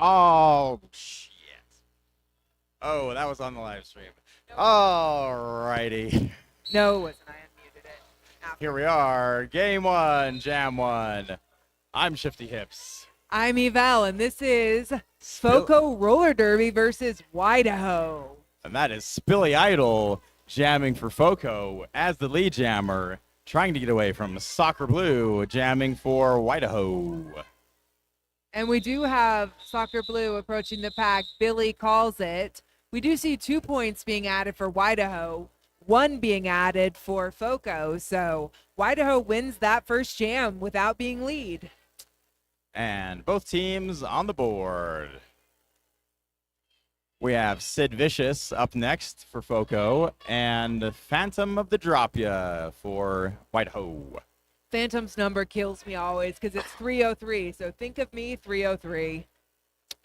Oh, shit. Oh, that was on the live stream. Alrighty. No, it wasn't. I unmuted it. Here we are. Game one, Jam one. I'm Shifty Hips. I'm Eval, and this is Spill- FOCO Roller Derby versus Wydaho. And that is Spilly Idol jamming for FOCO as the lead jammer, trying to get away from Soccer Blue jamming for Wydaho. And we do have Soccer Blue approaching the pack. Billy calls it. We do see 2 points being added for Wydaho, 1 being added for FOCO. So Wydaho wins that first jam without being lead. And both teams on the board. We have Sid Vicious up next for FOCO and Phantom of the Drop Ya for Wydaho. Phantom's number kills me always because it's 303. So think of me, 303.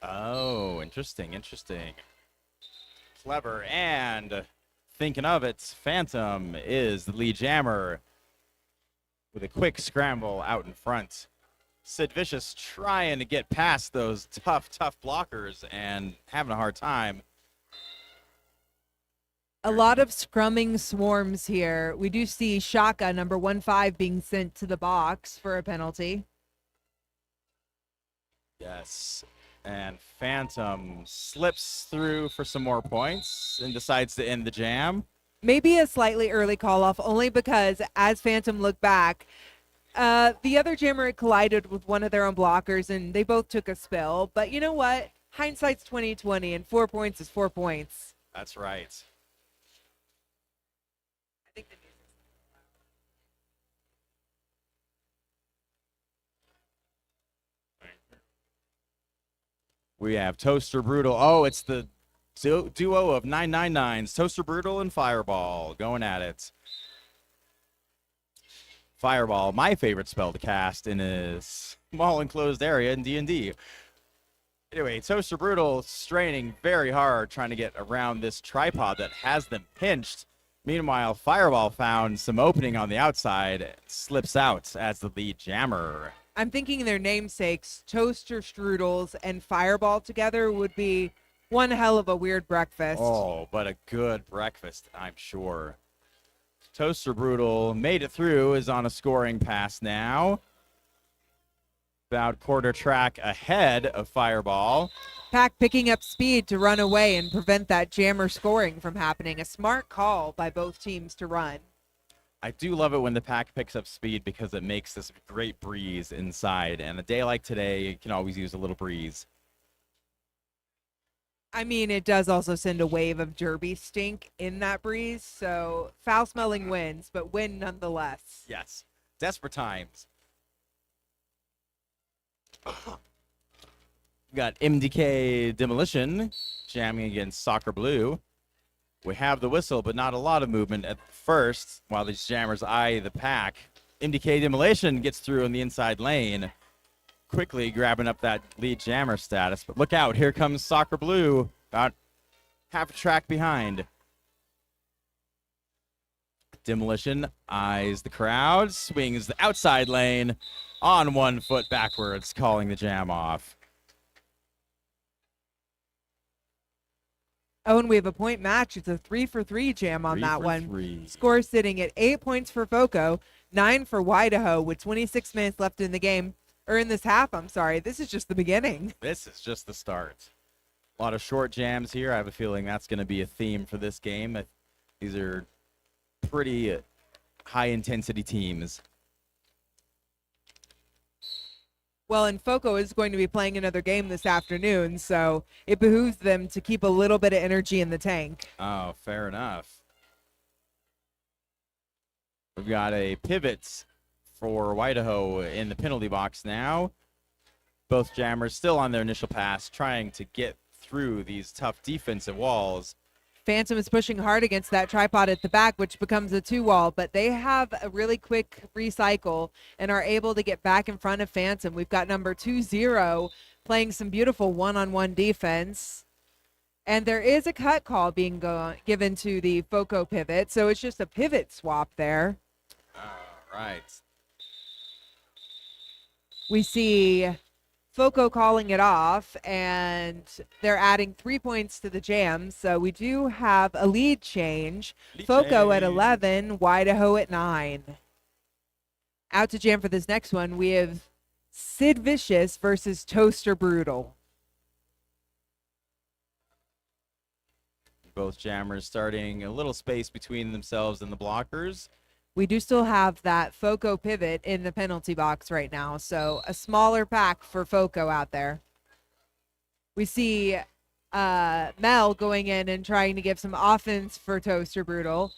Oh, interesting. Clever. And thinking of it, Phantom is the lead jammer with a quick scramble out in front. Sid Vicious trying to get past those tough blockers and having a hard time. A lot of scrumming swarms here. We do see Shaka, number 15, being sent to the box for a penalty. Yes. And Phantom slips through for some more points and decides to end the jam. Maybe a slightly early call-off, only because as Phantom looked back, the other jammer had collided with one of their own blockers, and they both took a spill. But you know what? Hindsight's 20/20, and 4 points is 4 points. That's right. I think the music's We have Toaster Brutal. Oh, it's the duo of 999s, Toaster Brutal and Fireball, going at it. Fireball, my favorite spell to cast in a small enclosed area in D&D. Anyway, Toaster Brutal straining very hard trying to get around this tripod that has them pinched. Meanwhile, Fireball found some opening on the outside and slips out as the lead jammer. I'm thinking their namesakes, Toaster Strudels and Fireball together, would be one hell of a weird breakfast. Oh, but a good breakfast, I'm sure. Toaster Brutal made it through, is on a scoring pass now. About quarter track ahead of Fireball. Pack picking up speed to run away and prevent that jammer scoring from happening. A smart call by both teams to run. I do love it when the pack picks up speed because it makes this great breeze inside. And a day like today, you can always use a little breeze. I mean, it does also send a wave of derby stink in that breeze, so foul-smelling wins, but win nonetheless. Yes. Desperate times. We got MDK Demolition jamming against Soccer Blue. We have the whistle, but not a lot of movement at first while these jammers eye the pack. MDK Demolition gets through in the inside lane, quickly grabbing up that lead jammer status. But look out, here comes Soccer Blue, about half a track behind. Demolition eyes the crowd, swings the outside lane on 1 foot backwards, calling the jam off. Oh, and we have a point match. It's a 3-for-3 jam on that one. 3-for-3. Score sitting at 8 points for FOCO, 9 for Wydaho, with 26 minutes left in the game. Or in this half, I'm sorry. This is just the beginning. This is just the start. A lot of short jams here. I have a feeling that's going to be a theme for this game. These are pretty high-intensity teams. Well, and FOCO is going to be playing another game this afternoon, so it behooves them to keep a little bit of energy in the tank. Oh, fair enough. We've got a pivot for Wydaho in the penalty box now. Both jammers still on their initial pass, trying to get through these tough defensive walls. Phantom is pushing hard against that tripod at the back, which becomes a 2-wall, but they have a really quick recycle and are able to get back in front of Phantom. We've got number 20 playing some beautiful one-on-one defense. And there is a cut call being given to the FOCO pivot, so it's just a pivot swap there. All right. We see FOCO calling it off, and they're adding 3 points to the jam. So we do have a lead change. FOCO at 11, Wydaho at 9. Out to jam for this next one, we have Sid Vicious versus Toaster Brutal. Both jammers starting a little space between themselves and the blockers. We do still have that FOCO pivot in the penalty box right now, so a smaller pack for FOCO out there. We see Mel going in and trying to give some offense for Toaster Brutal.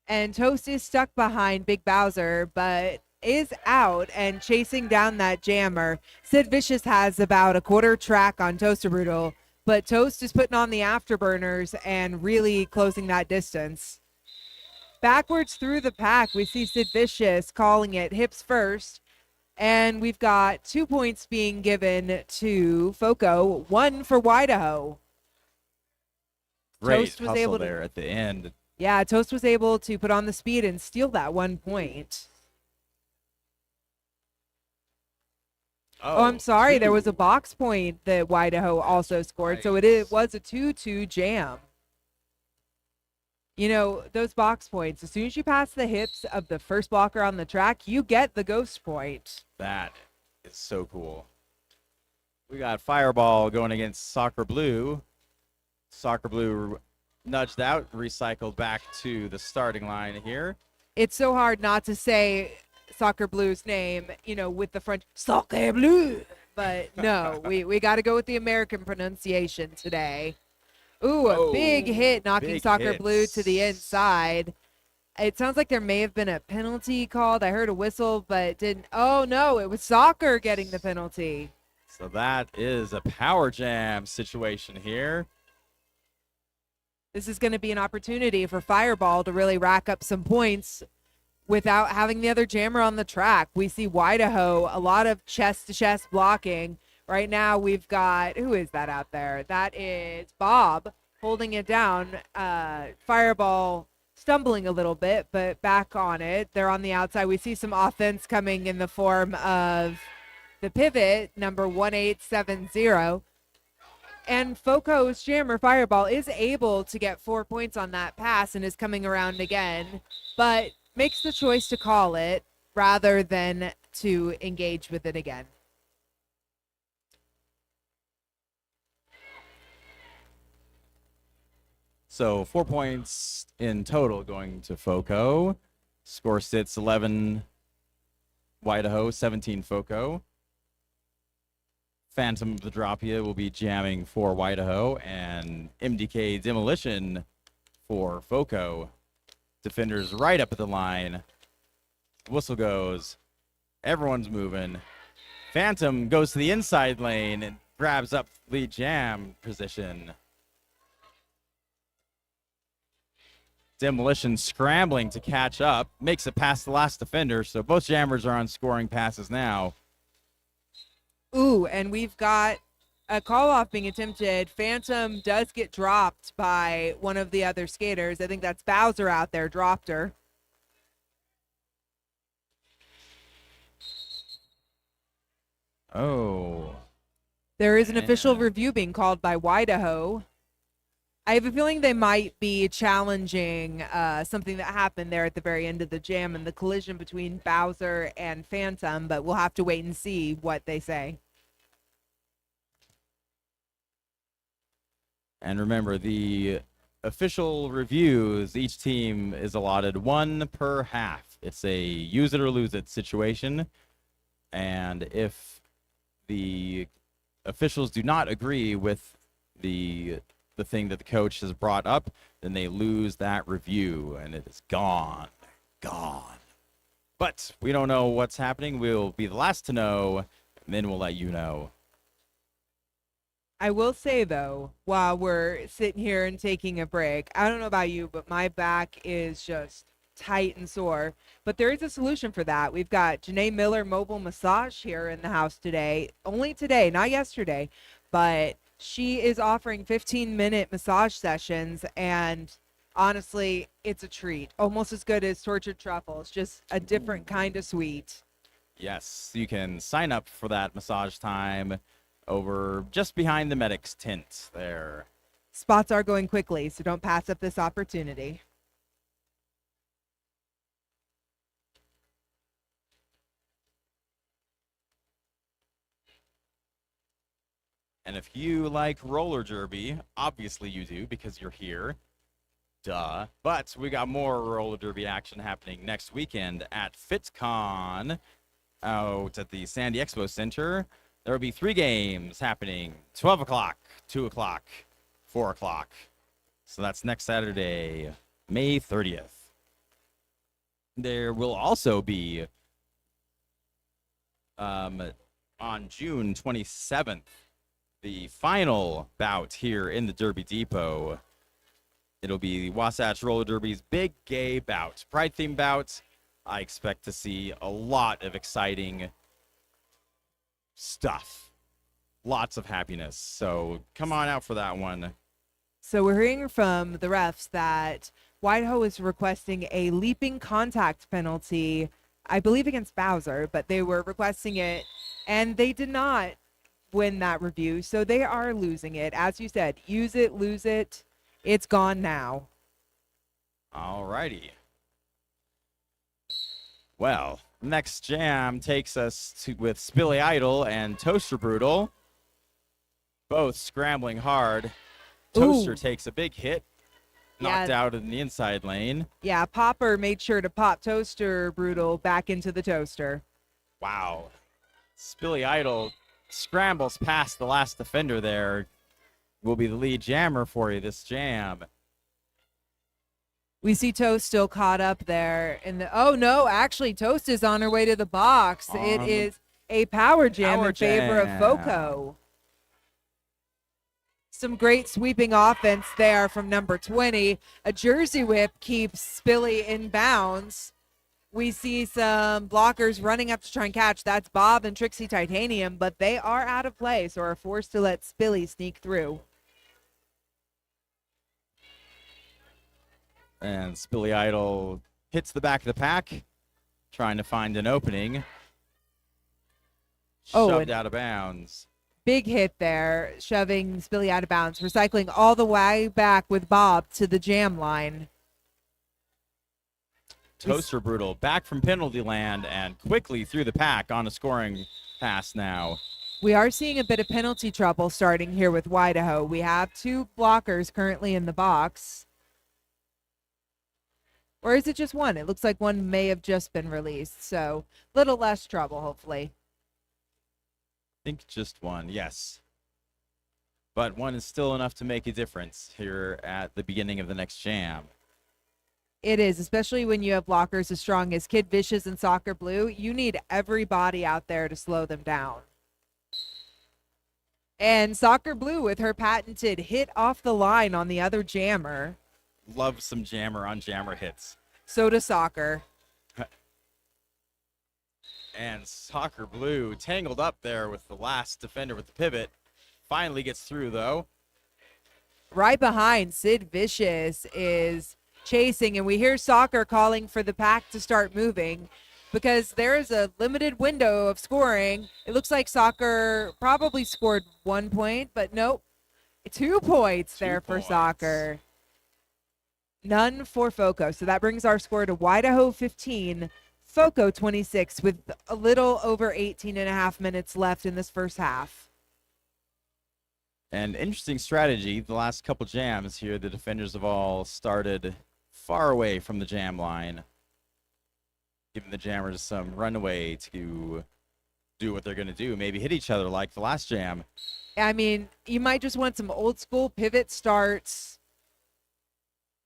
And Toast is stuck behind Big Bowser, but is out and chasing down that jammer. Sid Vicious has about a quarter track on Toaster Brutal, but Toast is putting on the afterburners and really closing that distance. Backwards through the pack, we see Sid Vicious calling it hips first, and we've got 2 points being given to FOCO, 1 for Wydaho. Great Toast was hustle able to- there at the end. Yeah, Toast was able to put on the speed and steal that 1 point. Oh, I'm sorry. There was a box point that Wydaho also scored, so it was a 2-2 jam. You know, those box points, as soon as you pass the hips of the first blocker on the track, you get the ghost point. That is so cool. We got Fireball going against Soccer Blue. Soccer Blue nudged out, recycled back to the starting line here. It's so hard not to say Soccer Blue's name, you know, with the French Soccer Bleu. But no, we got to go with the American pronunciation today. Ooh, a big hit knocking big Soccer hits. Blue to the inside. It sounds like there may have been a penalty called. I heard a whistle, but it didn't. Oh, no, it was Soccer getting the penalty. So that is a power jam situation here. This is going to be an opportunity for Fireball to really rack up some points without having the other jammer on the track. We see Wydaho, a lot of chest-to-chest blocking. Right now we've got, who is that out there? That is Bob holding it down. Fireball stumbling a little bit, but back on it. They're on the outside. We see some offense coming in the form of the pivot, number 1870. And FOCO's jammer Fireball is able to get 4 points on that pass and is coming around again, but makes the choice to call it rather than to engage with it again. So 4 points in total going to FOCO. Score sits 11 Wydaho, 17 FOCO. Phantom of the Dropia will be jamming for Wydaho, and MDK Demolition for FOCO. Defenders right up at the line. Whistle goes. Everyone's moving. Phantom goes to the inside lane and grabs up lead jam position. Demolition scrambling to catch up. Makes it past the last defender, so both jammers are on scoring passes now. Ooh, and we've got a call-off being attempted. Phantom does get dropped by one of the other skaters. I think that's Bowser out there, dropped her. Oh. There is an official Man. review being called by Wydaho. I have a feeling they might be challenging something that happened there at the very end of the jam and the collision between Bowser and Phantom, but we'll have to wait and see what they say. And remember, the official reviews, each team is allotted 1 per half. It's a use it or lose it situation. And if the officials do not agree with the thing that the coach has brought up, then they lose that review, and it is gone. But we don't know what's happening. We'll be the last to know, and then we'll let you know. I will say, though, while we're sitting here and taking a break, I don't know about you, but my back is just tight and sore. But there is a solution for that. We've got Janae Miller Mobile Massage here in the house today. Only today, not yesterday. But she is offering 15-minute massage sessions, and honestly, it's a treat. Almost as good as tortured truffles, just a different kind of sweet. Yes, you can sign up for that massage time over just behind the medic's tent there. Spots are going quickly, so don't pass up this opportunity. And if you like roller derby, obviously you do because you're here. Duh. But we got more roller derby action happening next weekend at FitCon out at the Sandy Expo Center. There will be 3 games happening 12 o'clock, 2 o'clock, 4 o'clock. So that's next Saturday, May 30th. There will also be on June 27th, the final bout here in the Derby Depot. It'll be Wasatch Roller Derby's big gay bout, Pride theme bout. I expect to see a lot of exciting stuff. Lots of happiness. So come on out for that one. So we're hearing from the refs that Wydaho is requesting a leaping contact penalty, I believe against Bowser, but they were requesting it, and they did not win that review, so they are losing it. As you said, use it, lose it. It's gone now. All righty. Well, next jam takes us to with Spilly Idol and Toaster Brutal, both scrambling hard. Toaster Ooh. takes a big hit, knocked Yeah. out in the inside lane. Yeah, Popper made sure to pop Toaster Brutal back into the toaster. Wow. Spilly Idol scrambles past the last defender there. Will be the lead jammer for you this jam. We see Toast still caught up there in the. Oh no, actually Toast is on her way to the box. It is a power jam Power in favor of jam. FOCO. Some great sweeping offense there from number 20. A jersey whip keeps Spilly in bounds. We see some blockers running up to try and catch. That's Bob and Trixie Titanium, but they are out of play, so are forced to let Spilly sneak through. And Spilly Idol hits the back of the pack, trying to find an opening. Oh, Shoved and- out of bounds. Big hit there, shoving Spilly out of bounds, recycling all the way back with Bob to the jam line. Toaster Brutal back from penalty land and quickly through the pack on a scoring pass now. We are seeing a bit of penalty trouble starting here with Wydaho. We have 2 blockers currently in the box. Or is it just one? It looks like one may have just been released, so a little less trouble, hopefully. I think just one, yes. But one is still enough to make a difference here at the beginning of the next jam. It is, especially when you have blockers as strong as Kid Vicious and Soccer Blue. You need everybody out there to slow them down. And Soccer Blue with her patented hit off the line on the other jammer. Love some jammer on jammer hits. So does Soccer. And Soccer Blue tangled up there with the last defender with the pivot. Finally gets through, though. Right behind, Sid Vicious is chasing, and we hear Soccer calling for the pack to start moving because there is a limited window of scoring. It looks like Soccer probably scored 1 point, but nope, 2 points there for points. Soccer. None for FOCO. So that brings our score to Wydaho 15, FOCO 26 with a little over 18 and a half minutes left in this first half. An interesting strategy. The last couple jams here, the defenders have all started far away from the jam line, giving the jammers some runway to do what they're going to do. Maybe hit each other like the last jam. I mean, you might just want some old school pivot starts.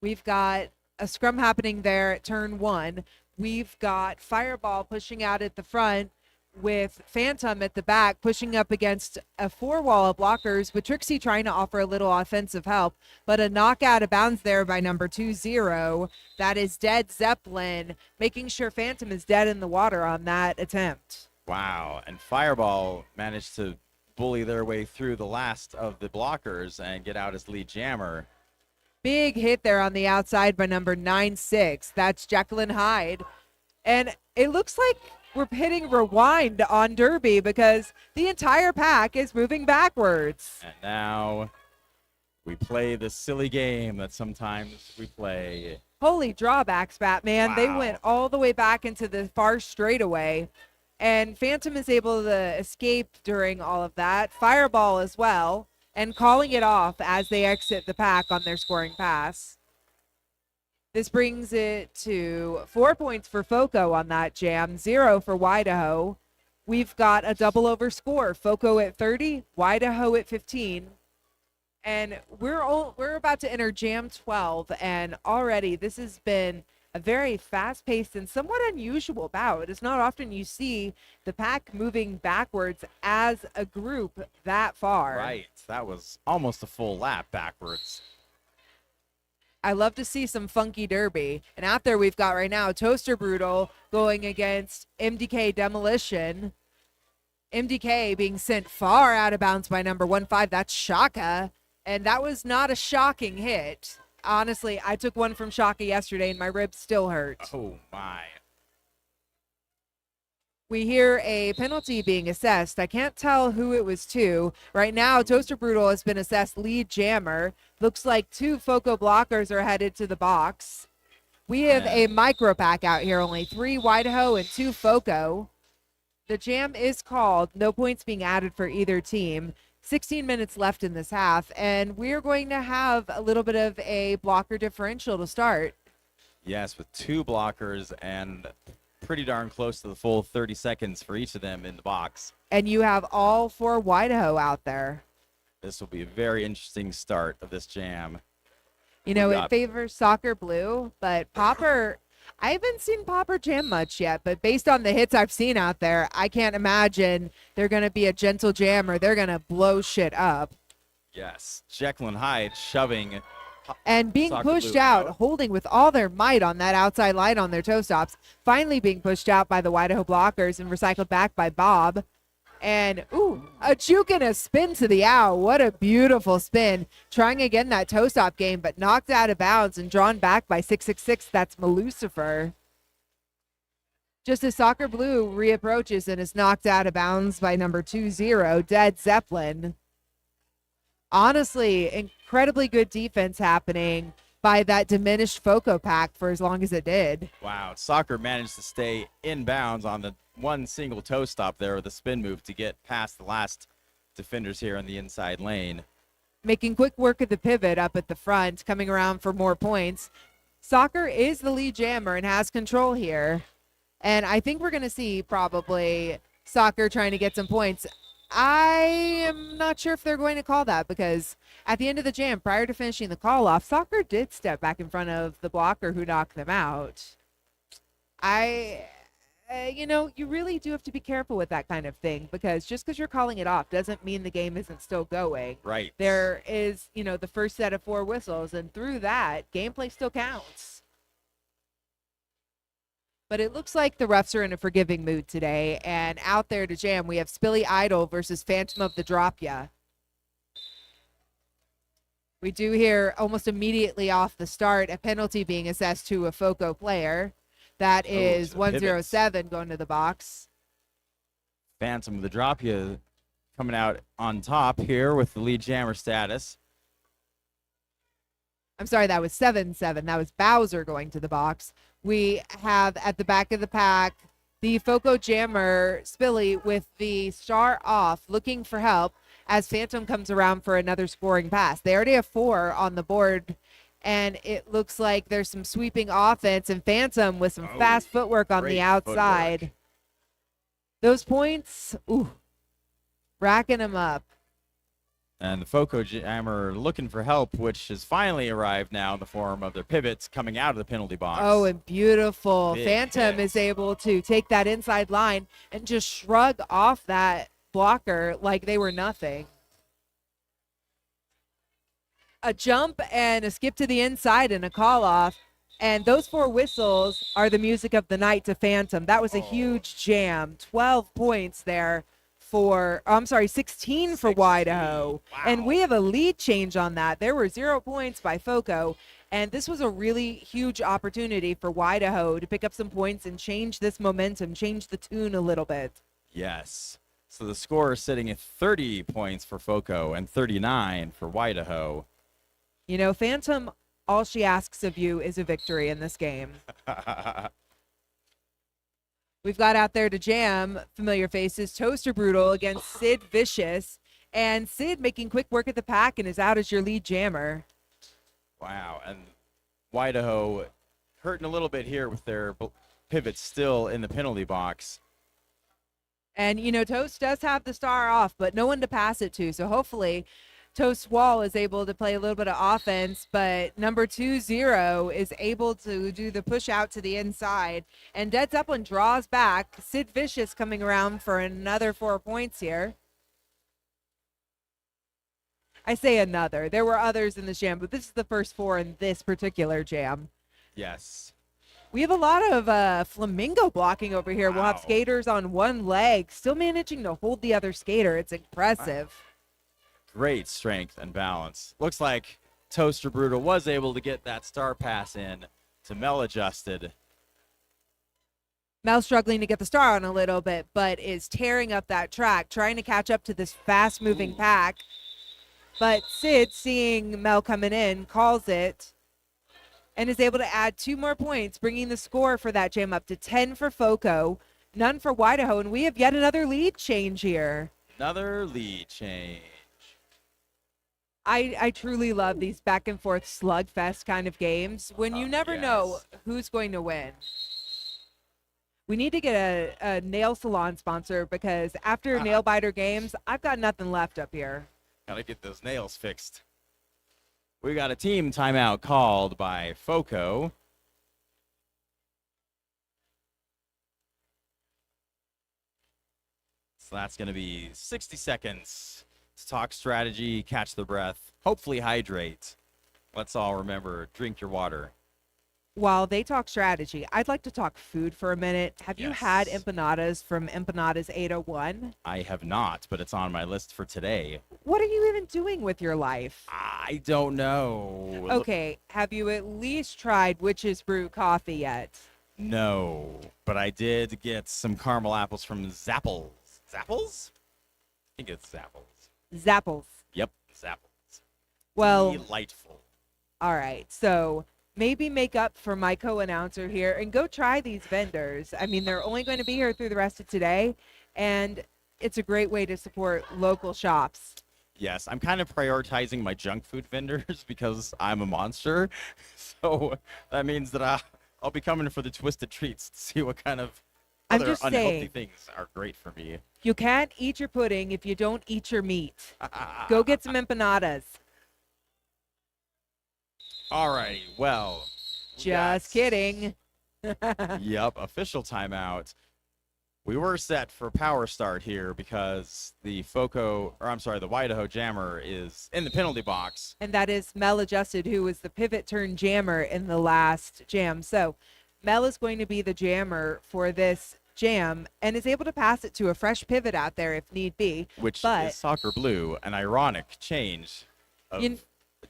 We've got a scrum happening there at turn 1. We've got Fireball pushing out at the front with Phantom at the back, pushing up against a 4 wall of blockers with Trixie trying to offer a little offensive help, but a knockout of bounds there by number 20. That is Dead Zeppelin, making sure Phantom is dead in the water on that attempt. Wow. And Fireball managed to bully their way through the last of the blockers and get out as lead jammer. Big hit there on the outside by number 96. That's Jacqueline Hyde. And it looks like we're hitting rewind on Derby because the entire pack is moving backwards. And now we play the silly game that sometimes we play. Holy drawbacks, Batman. They Wow. went all the way back into the far straightaway. And Phantom is able to escape during all of that. Fireball as well. And calling it off as they exit the pack on their scoring pass. This brings it to 4 points for FOCO on that jam, 0 for Wydaho. We've got a double over score. FOCO at 30, Wydaho at 15. And we're about to enter jam 12, and already this has been a very fast-paced and somewhat unusual bout. It's not often you see the pack moving backwards as a group that far. Right. That was almost a full lap backwards. I love to see some funky derby. And out there we've got right now Toaster Brutal going against MDK Demolition. MDK being sent far out of bounds by number 15. That's Shaka. And that was not a shocking hit. Honestly, I took one from Shaka yesterday and my ribs still hurt. Oh, my. We hear a penalty being assessed. I can't tell who it was to. Right now, Toaster Brutal has been assessed lead jammer. Looks like 2 FOCO blockers are headed to the box. We have a micro pack out here, only 3 Wydaho and 2 FOCO. The jam is called. No points being added for either team. 16 minutes left in this half, and we're going to have a little bit of a blocker differential to start. Yes, with 2 blockers and pretty darn close to the full 30 seconds for each of them in the box. And you have all 4 Wydaho out there. This will be a very interesting start of this jam. You know, it favors Soccer Blue, but Popper, I haven't seen Popper jam much yet, but based on the hits I've seen out there, I can't imagine they're going to be a gentle jam or they're going to blow shit up. Yes, Jekyll and Hyde shoving and being Soccer pushed Blue out, holding with all their might on that outside line on their toe stops, finally being pushed out by the Wydaho blockers and recycled back by Bob. And, ooh, a juke and a spin to the ow. What a beautiful spin. Trying again that toe stop game, but knocked out of bounds and drawn back by 666. That's Malucifer. Just as Soccer Blue reapproaches and is knocked out of bounds by number 20, Dead Zeppelin. Honestly, incredibly good defense happening by that diminished FOCO pack for as long as it did. Wow, Soccer managed to stay in bounds on the one single toe stop there with the spin move to get past the last defenders here in the inside lane. Making quick work of the pivot up at the front, coming around for more points. Soccer is the lead jammer and has control here. And I think we're going to see probably Soccer trying to get some points. I am not sure if they're going to call that because at the end of the jam, prior to finishing the call off, Soccer did step back in front of the blocker who knocked them out. You know, you really do have to be careful with that kind of thing because just because you're calling it off doesn't mean the game isn't still going. Right. There is, you know, the first set of 4 whistles, and through that, gameplay still counts. But it looks like the refs are in a forgiving mood today, and out there to jam, we have Spilly Idol versus Phantom of the Drop Ya. We do hear almost immediately off the start a penalty being assessed to a FOCO player. That is 107 going to the box. Phantom of the Drop Ya coming out on top here with the lead jammer status. I'm sorry, that was 7-7. That was Bowser going to the box. We have at the back of the pack the FOCO jammer Spilly with the star off looking for help as Phantom comes around for another scoring pass. They already have 4 on the board. And it looks like there's some sweeping offense and Phantom with some fast footwork on the outside. Footwork. Those points, racking them up. And the FOCO jammer looking for help, which has finally arrived now in the form of their pivots coming out of the penalty box. Oh, and beautiful. Big Phantom hits. is able to take that inside line and just shrug off that blocker like they were nothing. A jump and a skip to the inside and a call off. And those 4 whistles are the music of the night to Phantom. That was a huge jam. 12 points there for, 16 for Wydaho. Wow. And we have a lead change on that. There were 0 points by FOCO. And this was a really huge opportunity for Wydaho to pick up some points and change this momentum, change the tune a little bit. Yes. So the score is sitting at 30 points for FOCO and 39 for Wydaho. You know, Phantom, all she asks of you is a victory in this game. We've got out there to jam familiar faces, Toaster Brutal against Sid Vicious. And Sid making quick work at the pack and is out as your lead jammer. Wow. And Wydaho hurting a little bit here with their pivots still in the penalty box. And, you know, Toast does have the star off, but no one to pass it to. So hopefully Toast Wall is able to play a little bit of offense, but number 2-0 is able to do the push out to the inside. And Dead Zeppelin draws back. Sid Vicious coming around for another 4 points here. I say another. There were others in this jam, but this is the first 4 in this particular jam. Yes. We have a lot of flamingo blocking over here. We'll have Wow. skaters on one leg, still managing to hold the other skater. It's impressive. Great strength and balance. Looks like Toaster Brutal was able to get that star pass in to Mel Adjusted. Mel struggling to get the star on a little bit, but is tearing up that track, trying to catch up to this fast-moving pack. But Sid, seeing Mel coming in, calls it and is able to add 2 more points, bringing the score for that jam up to 10 for FOCO, none for Wydaho, and we have yet another lead change here. Another lead change. I truly love these back and forth slugfest kind of games when you never know who's going to win. We need to get a nail salon sponsor because after nail biter games, I've got nothing left up here. Gotta get those nails fixed. We got a team timeout called by FOCO. So that's going to be 60 seconds to talk strategy, catch the breath, hopefully hydrate. Let's all remember, drink your water. While they talk strategy, I'd like to talk food for a minute. Have you had Yes. empanadas from Empanadas 801? I have not, but it's on my list for today. What are you even doing with your life? I don't know. Okay, have you at least tried Witch's Brew coffee yet? No, but I did get some caramel apples from Zapples. Zapples? I think it's Zapples. Zapples. Yep, Zapples. Well, Delightful. all right. So maybe make up for my co-announcer here and go try these vendors. I mean, they're only going to be here through the rest of today, and it's a great way to support local shops. Yes, I'm kind of prioritizing my junk food vendors because I'm a monster. So that means that I'll be coming for the twisted treats to see what kind of I'm other just unhealthy saying. things are great for me. You can't eat your pudding if you don't eat your meat. Go get some empanadas. Alrighty, well. we Just got- kidding. Yep, official timeout. We were set for power start here because the Wydaho jammer is in the penalty box. And that is Mel Adjusted, who was the pivot turn jammer in the last jam. So Mel is going to be the jammer for this jam and is able to pass it to a fresh pivot out there if need be. Which But- is Soccer Blue, an ironic change of You-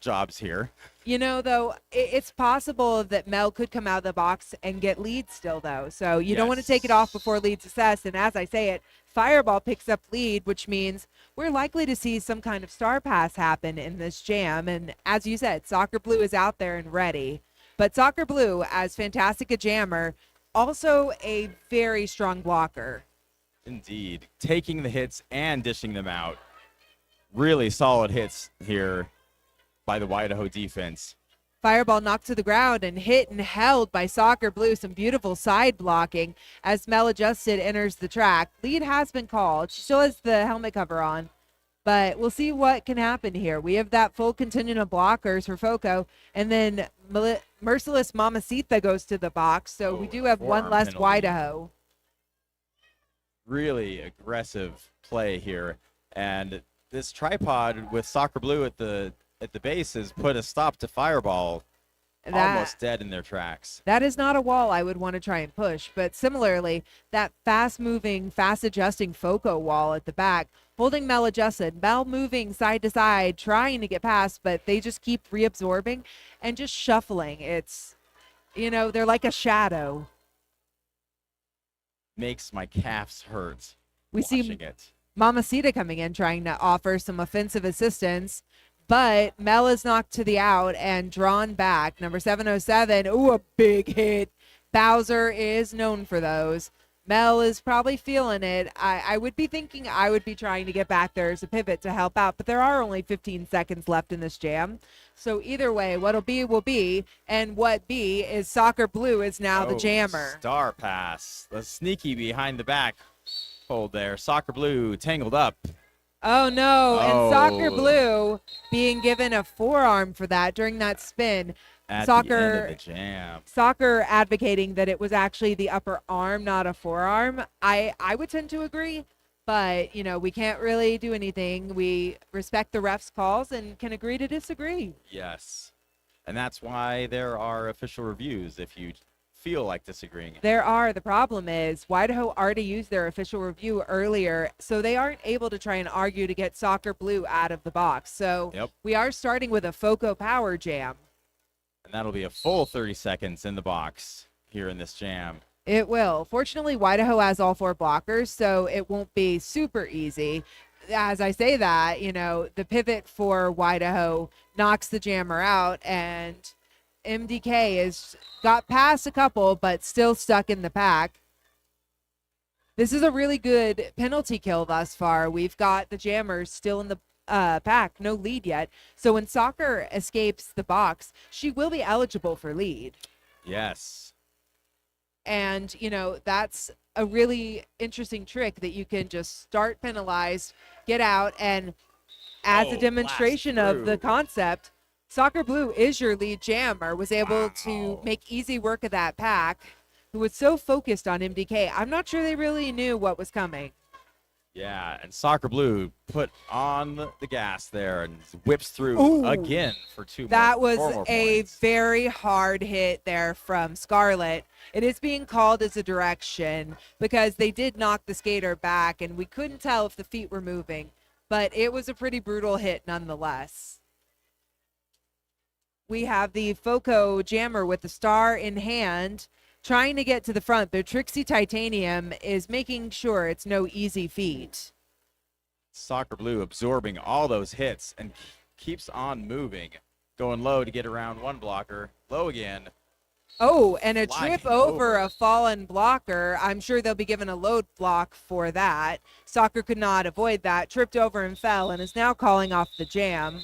jobs here. You know, though, it's possible that Mel could come out of the box and get lead still, though. So you don't want to take it off before lead success. And as I say it, Fireball picks up lead, which means we're likely to see some kind of star pass happen in this jam. And as you said, Soccer Blue is out there and ready. But Soccer Blue, as fantastic a jammer, also a very strong blocker. Indeed. Taking the hits and dishing them out. Really solid hits here by the Wydaho defense. Fireball knocked to the ground and hit and held by Soccer Blue. Some beautiful side blocking as Mel Adjusted enters the track. Lead has been called. She still has the helmet cover on, but we'll see what can happen here. We have that full contingent of blockers for FOCO, and then Merciless Mamacita goes to the box, so we do have one forearm less penalty. Wydaho. Really aggressive play here. And this tripod with Soccer Blue at the base has put a stop to Fireball. Almost dead in their tracks. That is not a wall I would want to try and push. But similarly, that fast-moving, fast-adjusting FOCO wall at the back, holding Mel adjusted, Mel moving side to side, trying to get past, but they just keep reabsorbing and just shuffling. It's, they're like a shadow. Makes my calves hurt We see watching it. Mamacita coming in, trying to offer some offensive assistance. But Mel is knocked to the out and drawn back. Number 707. Ooh, a big hit. Bowser is known for those. Mel is probably feeling it. I would be thinking I would be trying to get back there as a pivot to help out, but there are only 15 seconds left in this jam. So either way, what'll be will be, and what be is Soccer Blue is now the jammer. Star pass. The sneaky behind the back hold there. Soccer Blue tangled up. Oh, no. And Soccer Blue being given a forearm for that during that spin. At the end of the jam. Soccer advocating that it was actually the upper arm, not a forearm. I would tend to agree, but, we can't really do anything. We respect the ref's calls and can agree to disagree. Yes. And that's why there are official reviews if you feel like disagreeing. There are. The problem is Wydaho already used their official review earlier, so they aren't able to try and argue to get Soccer Blue out of the box. So we are starting with a FOCO power jam. And that'll be a full 30 seconds in the box here in this jam. It will. Fortunately, Wydaho has all 4 blockers, so it won't be super easy. As I say that, the pivot for Wydaho knocks the jammer out, and MDK has got past a couple, but still stuck in the pack. This is a really good penalty kill thus far. We've got the jammers still in the pack, no lead yet. So when Soccer escapes the box, she will be eligible for lead. Yes. And, that's a really interesting trick that you can just start penalized, get out, and as a demonstration of the concept, Soccer Blue is your lead jammer, was able to make easy work of that pack, who was so focused on MDK. I'm not sure they really knew what was coming. Yeah, and Soccer Blue put on the gas there and whips through again for 4 more points. That was a very hard hit there from Scarlett. It is being called as a direction because they did knock the skater back, and we couldn't tell if the feet were moving, but it was a pretty brutal hit nonetheless. We have the FOCO jammer with the star in hand, trying to get to the front, but Trixie Titanium is making sure it's no easy feat. Soccer Blue absorbing all those hits and keeps on moving. Going low to get around one blocker. Low again. Oh, and a trip over a fallen blocker. I'm sure they'll be given a load block for that. Soccer could not avoid that. Tripped over and fell and is now calling off the jam.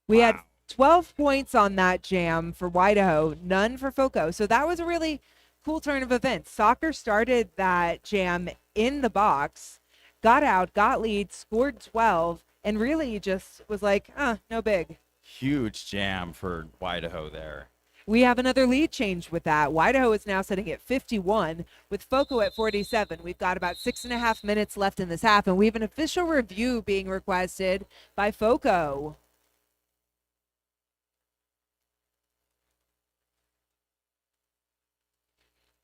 We had 12 points on that jam for Wydaho, none for FOCO. So that was a really cool turn of events. Soccer started that jam in the box, got out, got lead, scored 12, and really just was like, no big. Huge jam for Wydaho there. We have another lead change with that. Wydaho is now sitting at 51 with FOCO at 47. We've got about 6.5 minutes left in this half, and we have an official review being requested by FOCO.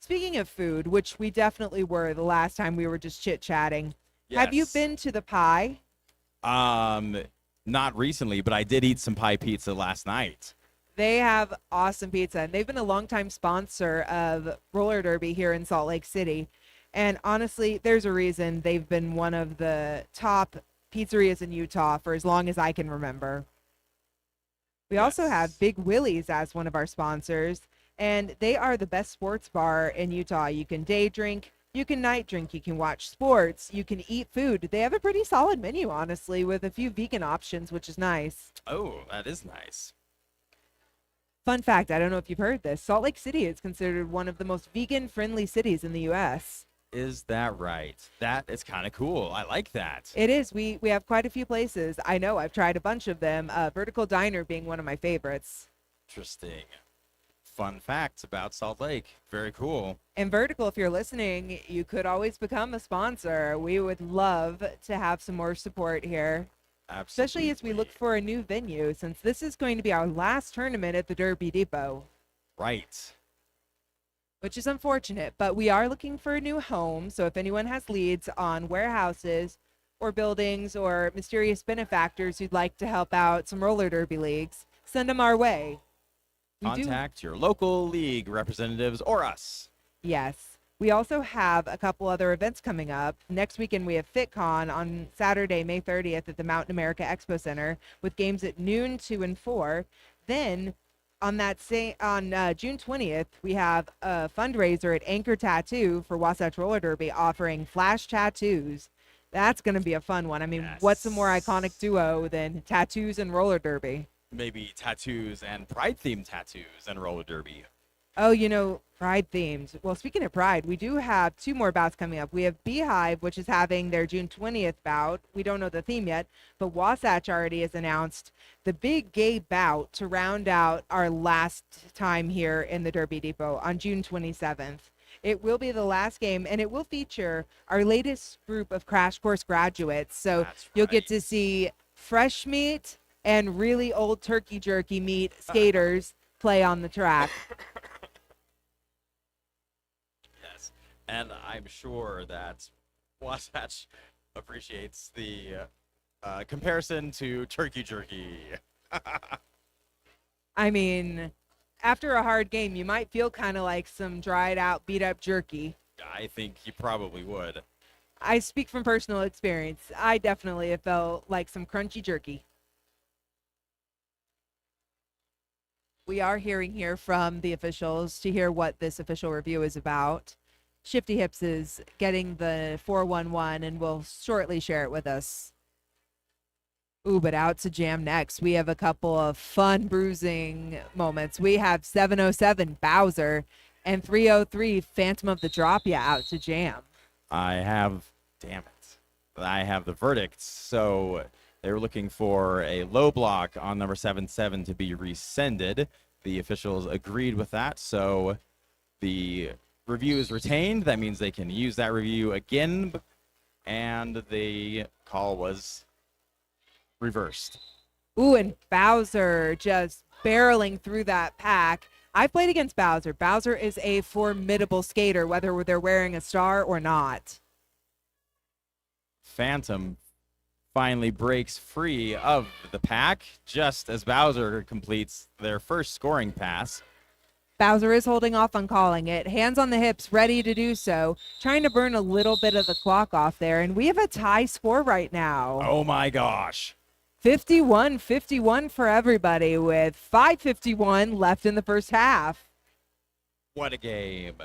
Speaking of food, which we definitely were the last time we were just chit-chatting, have you been to the Pie? Not recently, but I did eat some pie pizza last night. They have awesome pizza, and they've been a longtime sponsor of roller derby here in Salt Lake City. And honestly, there's a reason they've been one of the top pizzerias in Utah for as long as I can remember. We also have Big Willie's as one of our sponsors. And they are the best sports bar in Utah. You can day drink, you can night drink, you can watch sports, you can eat food. They have a pretty solid menu, honestly, with a few vegan options, which is nice. Oh, that is nice. Fun fact, I don't know if you've heard this, Salt Lake City is considered one of the most vegan-friendly cities in the U.S. Is that right? That is kind of cool. I like that. It is. We have quite a few places. I know. I've tried a bunch of them, Vertical Diner being one of my favorites. Interesting. Fun facts about Salt Lake. Very cool. And Vertical, if you're listening, you could always become a sponsor. We would love to have some more support here. especially as we look for a new venue, since this is going to be our last tournament at the Derby Depot. Right. Which is unfortunate, but we are looking for a new home. So if anyone has leads on warehouses or buildings or mysterious benefactors who'd like to help out some roller derby leagues, send them our way. Contact your local league representatives or us. Yes. We also have a couple other events coming up. Next weekend, we have FitCon on Saturday, May 30th at the Mountain America Expo Center with games at noon, 2 and 4. Then on June 20th, we have a fundraiser at Anchor Tattoo for Wasatch Roller Derby offering flash tattoos. That's going to be a fun one. I mean, What's a more iconic duo than tattoos and roller derby? Maybe tattoos and pride-themed tattoos and roller derby. Oh, Pride themed. Well, speaking of Pride, we do have 2 more bouts coming up. We have Beehive, which is having their June 20th bout. We don't know the theme yet, but Wasatch already has announced the big gay bout to round out our last time here in the Derby Depot on June 27th. It will be the last game, and it will feature our latest group of Crash Course graduates. So you'll get to see fresh meat and really old turkey jerky meat skaters play on the track. And I'm sure that Wasatch appreciates the comparison to turkey jerky. I mean, after a hard game, you might feel kind of like some dried out, beat up jerky. I think you probably would. I speak from personal experience. I definitely have felt like some crunchy jerky. We are hearing here from the officials to hear what this official review is about. Shifty Hips is getting the 411 and will shortly share it with us. Ooh, but out to jam next. We have a couple of fun bruising moments. We have 707 Bowser and 303 Phantom of the Drop Ya out to jam. I have the verdicts. So they were looking for a low block on number 77 to be rescinded. The officials agreed with that. So the review is retained. That means they can use that review again, and the call was reversed. Ooh, and Bowser just barreling through that pack. I've played against Bowser. Bowser is a formidable skater, whether they're wearing a star or not. Phantom finally breaks free of the pack just as Bowser completes their first scoring pass. Bowser is holding off on calling it, hands on the hips, ready to do so, trying to burn a little bit of the clock off there, and we have a tie score right now. Oh my gosh. 51-51 for everybody with 5:51 left in the first half. What a game.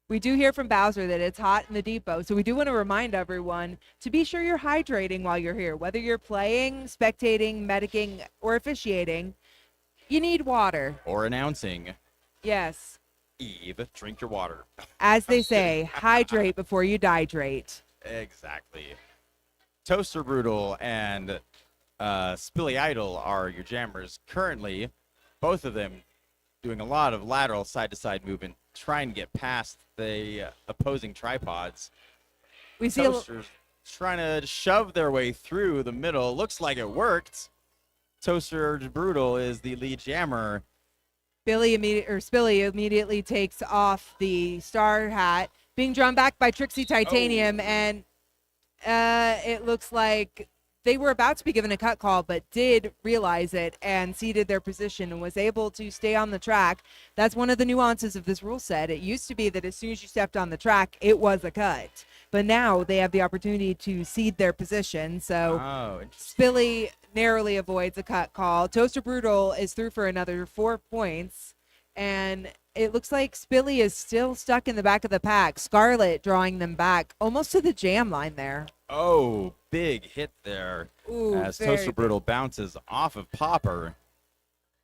We do hear from Bowser that it's hot in the depot, so we do want to remind everyone to be sure you're hydrating while you're here. Whether you're playing, spectating, medicing, or officiating, you need water. Or announcing. Yes. Eve, drink your water. As they say, hydrate before you dihydrate. Exactly. Toaster Brutal and Spilly Idol are your jammers currently. Both of them doing a lot of lateral side-to-side movement, trying to get past the opposing tripods. We see Toaster's trying to shove their way through the middle. Looks like it worked. Toaster Brutal is the lead jammer. Spilly immediately takes off the star hat, being drawn back by Trixie Titanium, and it looks like they were about to be given a cut call, but did realize it and ceded their position and was able to stay on the track. That's one of the nuances of this rule set. It used to be that as soon as you stepped on the track, it was a cut. But now they have the opportunity to cede their position. So Spilly narrowly avoids a cut call. Toaster Brutal is through for another 4 points. And it looks like Spilly is still stuck in the back of the pack. Scarlet drawing them back almost to the jam line there. Oh, big hit there. Ooh, as Toaster Brutal bounces off of Popper.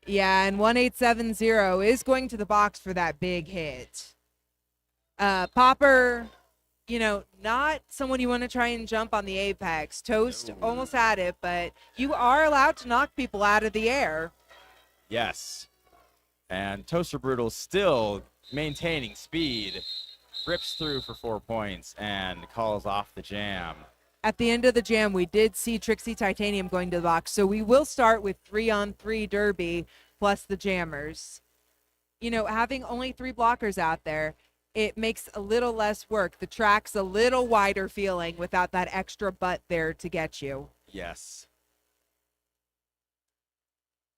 Yeah, and 1870 is going to the box for that big hit. Popper, not someone you want to try and jump on the apex. Toast almost had it, but you are allowed to knock people out of the air. Yes. And Toaster Brutal still maintaining speed. Rips through for 4 points and calls off the jam. At the end of the jam, we did see Trixie Titanium going to the box. So we will start with 3-on-3 derby plus the jammers. You know, having only 3 blockers out there, it makes a little less work. The track's a little wider feeling without that extra butt there to get you. Yes.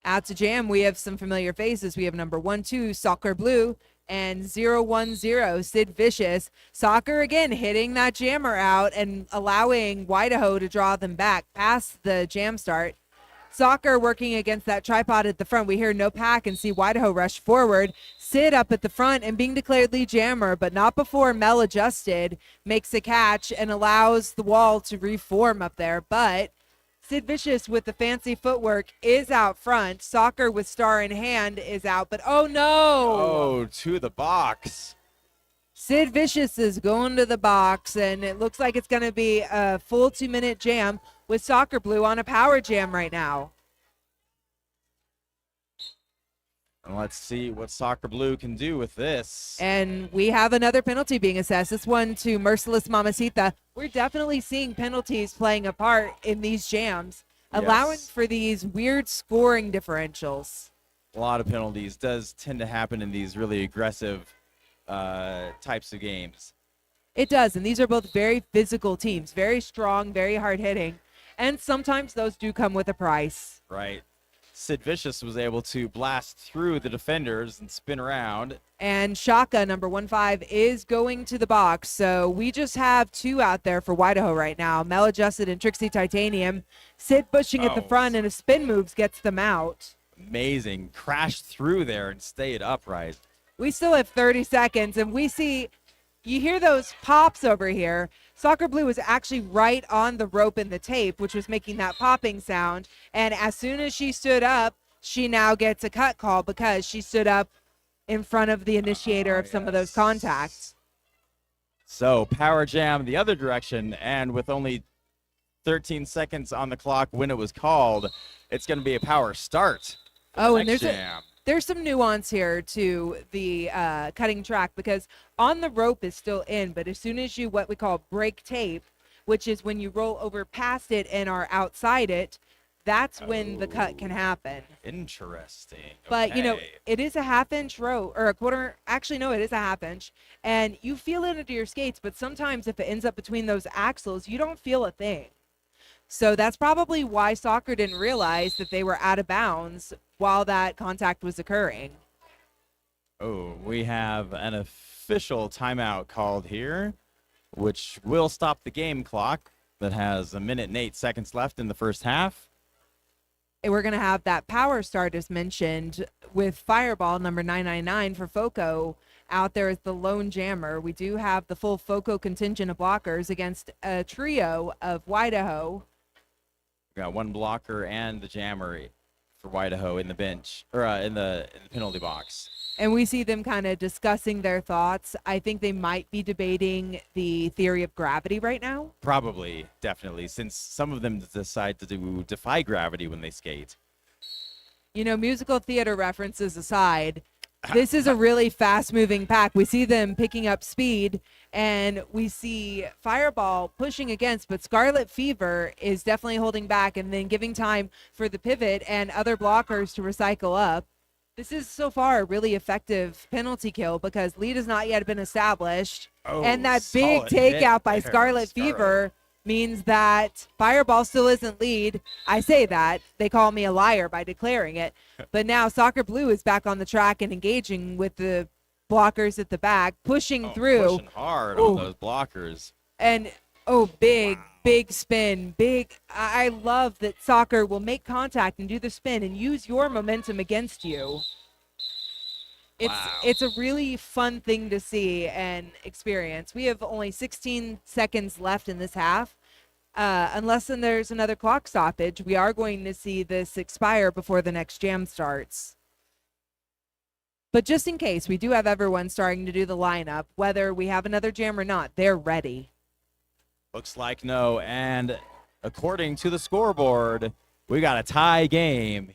Out to jam, we have some familiar faces. We have number 1-2, Soccer Blue, and 0-1-0, Sid Vicious. Soccer again hitting that jammer out and allowing Wydaho to draw them back past the jam start. Soccer working against that tripod at the front. We hear no pack and see Wydaho rush forward. Sid up at the front and being declared lead jammer, but not before Mel adjusted, makes a catch and allows the wall to reform up there. But Sid Vicious with the fancy footwork is out front. Soccer with star in hand is out, but oh no! Oh, to the box. Sid Vicious is going to the box, and it looks like it's going to be a full 2-minute jam with Soccer Blue on a power jam right now. And let's see what Soccer Blue can do with this. And we have another penalty being assessed. This one to Merciless Mamacita. We're definitely seeing penalties playing a part in these jams, allowing Yes. for these weird scoring differentials. A lot of penalties does tend to happen in these really aggressive types of games. It does, and these are both very physical teams, very strong, very hard-hitting, and sometimes those do come with a price. Right. Sid Vicious was able to blast through the defenders and spin around. And Shaka, number 1-5, is going to the box. So we just have 2 out there for Wydaho right now. Mel Adjusted and Trixie Titanium. Sid pushing at the front, and a spin moves gets them out. Amazing. Crashed through there and stayed upright. We still have 30 seconds, and we see, you hear those pops over here. Soccer Blue was actually right on the rope in the tape, which was making that popping sound. And as soon as she stood up, she now gets a cut call because she stood up in front of the initiator of some of those contacts. So power jam the other direction, and with only 13 seconds on the clock when it was called, it's going to be a power start. Oh, and Next there's jam. there's some nuance here to the cutting track, because on the rope is still in, but as soon as you what we call break tape, which is when you roll over past it and are outside it, that's when the cut can happen. Interesting. But you know, Okay. it is a half-inch row or a quarter. Actually, no, it is a half-inch, and you feel it under your skates. But sometimes, if it ends up between those axles, you don't feel a thing. So that's probably why Soccer didn't realize that they were out of bounds while that contact was occurring. Oh, we have an official timeout called here, which will stop the game clock that has 1 minute and 8 seconds left in the first half. And we're going to have that power start as mentioned with Fireball number 999 for FOCO out there as the lone jammer. We do have the full FOCO contingent of blockers against a trio of Wydaho. We got 1 blocker and the jammer for Wydaho in the bench, or in the penalty box. And we see them kind of discussing their thoughts. I think they might be debating the theory of gravity right now. Probably, definitely, since some of them decide to defy gravity when they skate. You know, musical theater references aside, this is a really fast-moving pack. We see them picking up speed, and we see Fireball pushing against, but Scarlet Fever is definitely holding back and then giving time for the pivot and other blockers to recycle up. This is so far a really effective penalty kill because lead has not yet been established. Oh, And that big solid hit takeout by there, Scarlet Fever means that Fireball still isn't lead. I say that. They call me a liar by declaring it. But now Soccer Blue is back on the track and engaging with the blockers at the back, pushing through. Pushing hard Ooh. on those blockers. And, big spin. I love that Soccer will make contact and do the spin and use your momentum against you. It's a really fun thing to see and experience. We have only 16 seconds left in this half. Unless there's another clock stoppage, we are going to see this expire before the next jam starts. But just in case, we do have everyone starting to do the lineup. Whether we have another jam or not, they're ready. Looks like no, and according to the scoreboard, we got a tie game.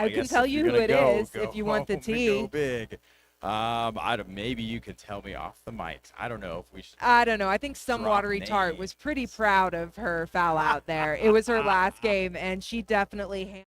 I can guess tell if you you're who gonna it go, is if you want the home and tea. go big. I don't, maybe you could tell me off the mics. I don't know if we should. I don't know. I think some Drop watery tart was pretty names. proud of her foul out there. It was her last game, and she definitely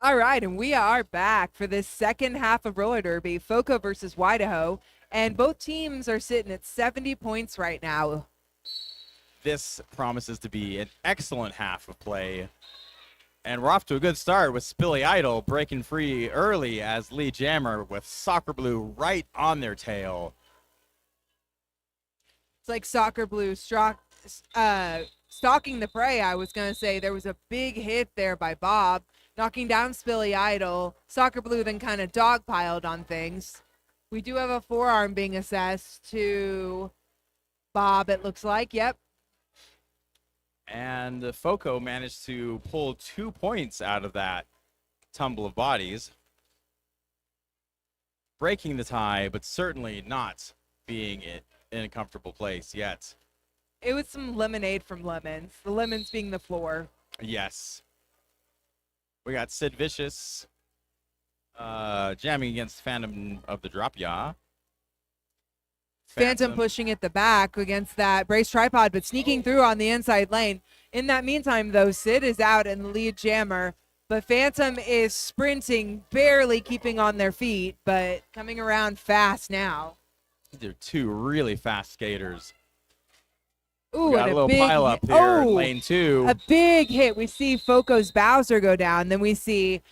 All right, and we are back for this second half of roller derby, FOCO versus Wydaho, and both teams are sitting at 70 points right now. This promises to be an excellent half of play. And we're off to a good start with Spilly Idol breaking free early as Lee Jammer with Soccer Blue right on their tail. It's like Soccer Blue stalking the prey. I was going to say there was a big hit there by Bob, knocking down Spilly Idol. Soccer Blue then kind of dogpiled on things. We do have a forearm being assessed to Bob, it looks like. Yep. And FOCO managed to pull 2 points out of that tumble of bodies, breaking the tie, but certainly not being in a comfortable place yet. It was some lemonade from Lemons, the lemons being the floor. Yes. We got Sid Vicious jamming against Phantom of the Drop Yaw. Phantom pushing at the back against that brace tripod, but sneaking through on the inside lane. In that meantime, though, Sid is out in the lead jammer, but Phantom is sprinting, barely keeping on their feet, but coming around fast now. They're two really fast skaters. Ooh, got and a little big pile up hit. here in lane 2. A big hit. We see FOCO's Bowser go down. Then we see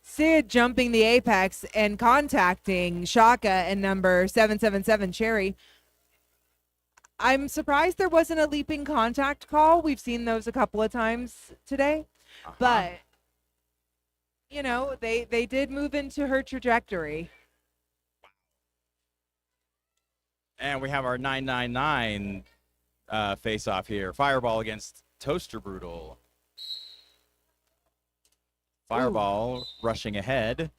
Sid jumping the apex and contacting Shaka and number 777 Cherry. I'm surprised there wasn't a leaping contact call. We've seen those a couple of times today. But, you know, they did move into her trajectory. And we have our 999 face-off here. Fireball against Toaster Brutal. Fireball rushing ahead.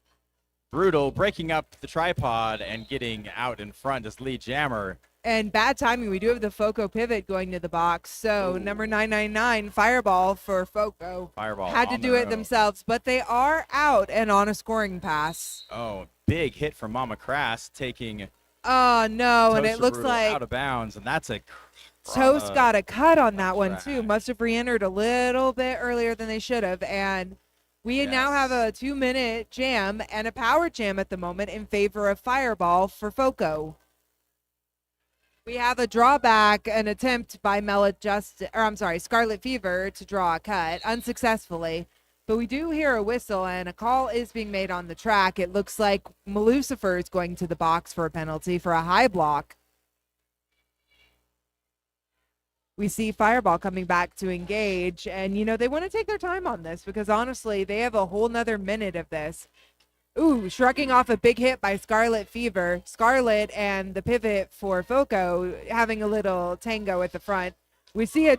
Brutal breaking up the tripod and getting out in front as lead jammer. And bad timing. We do have the FOCO pivot going to the box. So number 999, Fireball for FOCO. Fireball had to do it themselves, but they are out and on a scoring pass. Oh, big hit from Mama Crass taking Oh, no, Toaster and it looks Brutal like out of bounds, and that's a Toast got a cut on that one, track. too. Must have re-entered a little bit earlier than they should have. And we now have a 2-minute jam and a power jam at the moment in favor of Fireball for FOCO. We have a drawback, an attempt by Scarlet Fever to draw a cut unsuccessfully. But we do hear a whistle, and a call is being made on the track. It looks like Malucifer is going to the box for a penalty for a high block. We see Fireball coming back to engage, and, you know, they want to take their time on this because, honestly, they have a whole nother minute of this. Ooh, shrugging off a big hit by Scarlet Fever. Scarlet and the pivot for FOCO having a little tango at the front. We see a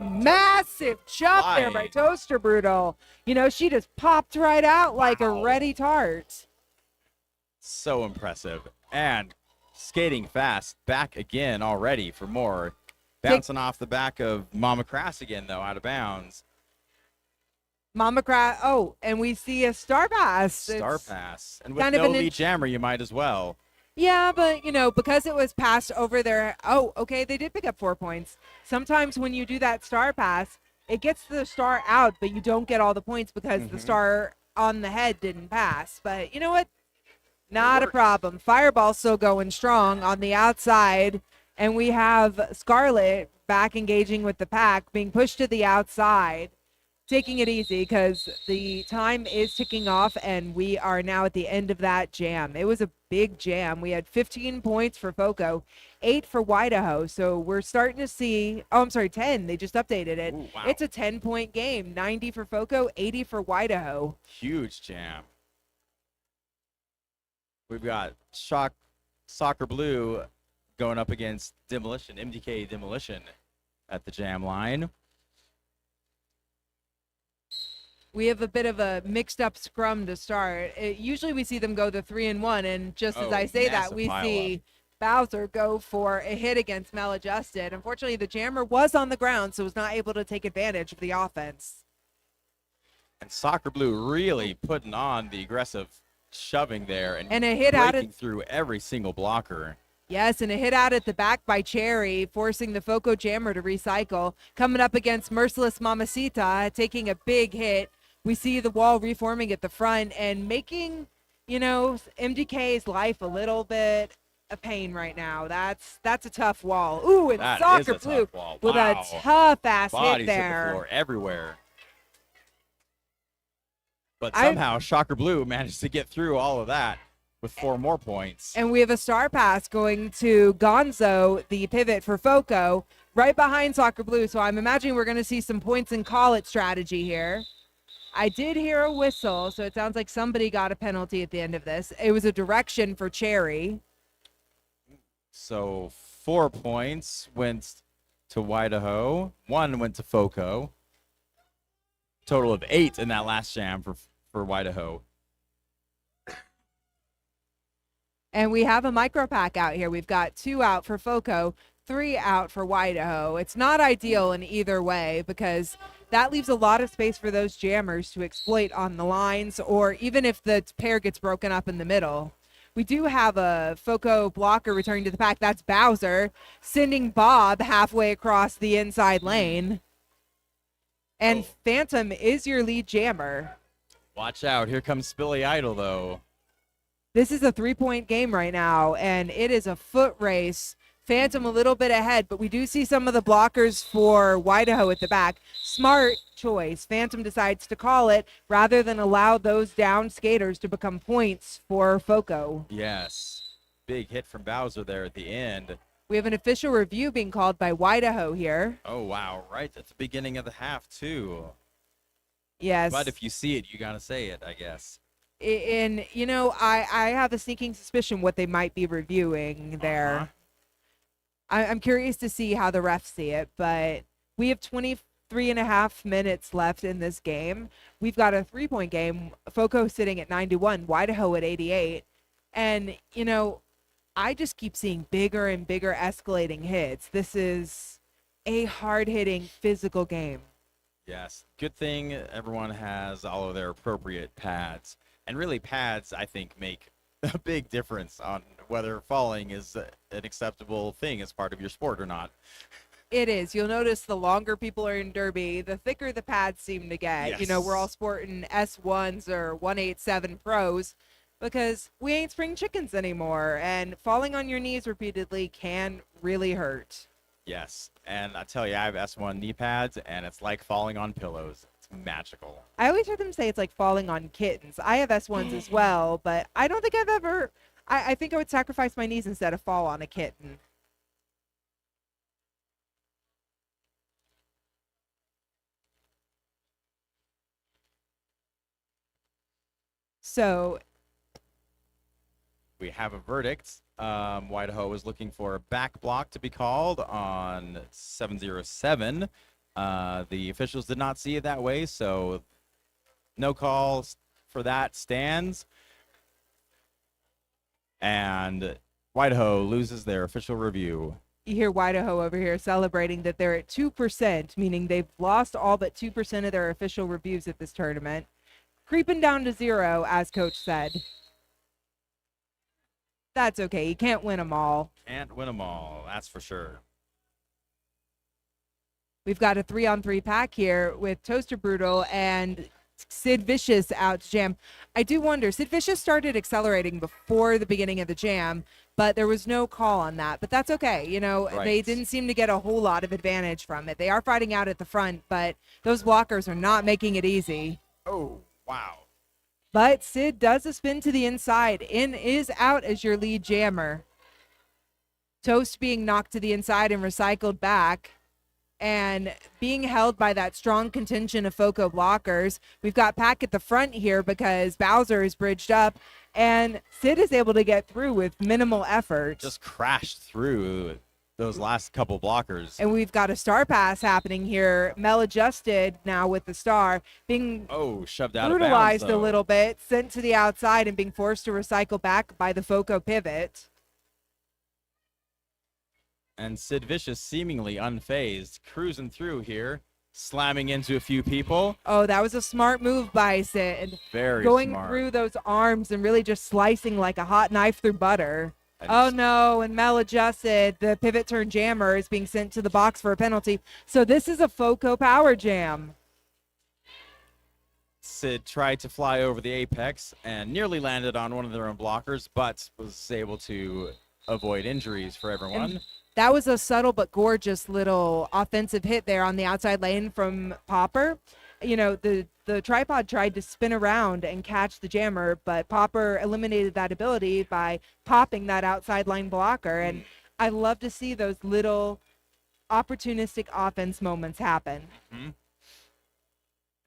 massive jump there by Toaster Brutal. You know, she just popped right out like a ready tart. so impressive. And skating fast, back again already for more. Bouncing off the back of Mama Crass again, though, out of bounds. Mama Crass. Oh, and we see a star pass. Star pass. And with kind of no an lead jammer, you might as well. Yeah, but, you know, because it was passed over there. Oh, okay, they did pick up 4 points. Sometimes when you do that star pass, it gets the star out, but you don't get all the points because the star on the head didn't pass. But you know what? Not a problem. Fireball's still going strong on the outside. And we have Scarlet back engaging with the pack, being pushed to the outside, taking it easy because the time is ticking off and we are now at the end of that jam. It was a big jam. We had 15 points for FOCO, 8 for Wydaho. So we're starting to see, 10. They just updated it. Ooh, wow. It's a 10-point game, 90 for FOCO, 80 for Wydaho. Huge jam. We've got Soccer Blue going up against Demolition, MDK Demolition at the jam line. We have a bit of a mixed up scrum to start. Usually we see them go the 3-1, and just as I say that, we see Bowser go for a hit against Maladjusted. Unfortunately, the jammer was on the ground, so was not able to take advantage of the offense. And Soccer Blue really putting on the aggressive shoving there and a hit out breaking through every single blocker. Yes, and a hit out at the back by Cherry, forcing the FOCO jammer to recycle. Coming up against Merciless Mamacita, taking a big hit. We see the wall reforming at the front and making, MDK's life a little bit a pain right now. That's a tough wall. Ooh, and That Soccer is a Blue tough wall. with Wow. a tough ass Bodies hit hit the there. floor everywhere. But somehow Shocker Blue managed to get through all of that with 4 more points. And we have a star pass going to Gonzo, the pivot for FOCO, right behind Soccer Blue. So I'm imagining we're going to see some points and call it strategy here. I did hear a whistle, so it sounds like somebody got a penalty at the end of this. It was a direction for Cherry. So 4 points went to Wydaho. 1 went to FOCO. Total of 8 in that last jam for Wydaho. And we have a micro pack out here. We've got 2 out for FOCO, 3 out for Wydaho. It's not ideal in either way because that leaves a lot of space for those jammers to exploit on the lines, or even if the pair gets broken up in the middle. We do have a FOCO blocker returning to the pack. That's Bowser sending Bob halfway across the inside lane. And Phantom is your lead jammer. Watch out. Here comes Spilly Idol, though. This is a 3-point game right now, and it is a foot race. Phantom a little bit ahead, but we do see some of the blockers for Wydaho at the back. Smart choice. Phantom decides to call it rather than allow those down skaters to become points for FOCO. Yes. Big hit from Bowser there at the end. We have an official review being called by Wydaho here. Oh, wow. Right at the beginning of the half, too. Yes. But if you see it, you got to say it, I guess. And, I have a sneaking suspicion what they might be reviewing there. Uh-huh. I'm curious to see how the refs see it, but we have 23 and a half minutes left in this game. We've got a 3-point game, FOCO sitting at 91, Wydaho at 88. And, I just keep seeing bigger and bigger escalating hits. This is a hard-hitting physical game. Yes. Good thing everyone has all of their appropriate pads. And really, pads, I think, make a big difference on whether falling is an acceptable thing as part of your sport or not. It is. You'll notice the longer people are in Derby, the thicker the pads seem to get. Yes. We're all sporting S1s or 187 Pros because we ain't spring chickens anymore. And falling on your knees repeatedly can really hurt. Yes. And I tell you, I have S1 knee pads, and it's like falling on pillows. It's magical. I always heard them say it's like falling on kittens. I have S1s as well, but I don't think I've ever... I think I would sacrifice my knees instead of fall on a kitten. So we have a verdict. Wydaho is looking for a back block to be called on 707. The officials did not see it that way, so no call for that stands. And Wydaho loses their official review. you hear Wydaho over here celebrating that they're at 2%, meaning they've lost all but 2% of their official reviews at this tournament. Creeping down to 0, as Coach said. That's okay. You can't win them all. Can't win them all, that's for sure. We've got a 3-on-3 pack here with Toaster Brutal and Sid Vicious out to jam. I do wonder, Sid Vicious started accelerating before the beginning of the jam, but there was no call on that. But that's okay. You know, Right. They didn't seem to get a whole lot of advantage from it. They are fighting out at the front, but those blockers are not making it easy. Oh, wow. But Sid does a spin to the inside and is out as your lead jammer. Toast being knocked to the inside and recycled back, and being held by that strong contention of FOCO blockers. We've got Pack at the front here because Bowser is bridged up, and Sid is able to get through with minimal effort. Just crashed through those last couple blockers. And we've got a star pass happening here. Mel adjusted now with the star, being Shoved out of bounds, brutalized a though. little bit, sent to the outside, and being forced to recycle back by the FOCO pivot. And Sid Vicious seemingly unfazed, cruising through here, slamming into a few people. Oh, that was a smart move by Sid. Very Going smart. through those arms and really just slicing like a hot knife through butter. And Oh no, and Mel adjusted. The pivot turn jammer is being sent to the box for a penalty. So this is a FOCO power jam. Sid tried to fly over the apex and nearly landed on one of their own blockers, but was able to avoid injuries for everyone. And that was a subtle but gorgeous little offensive hit there on the outside lane from Popper. You know, the tripod tried to spin around and catch the jammer, but Popper eliminated that ability by popping that outside line blocker. And I love to see those little opportunistic offense moments happen. Mm-hmm.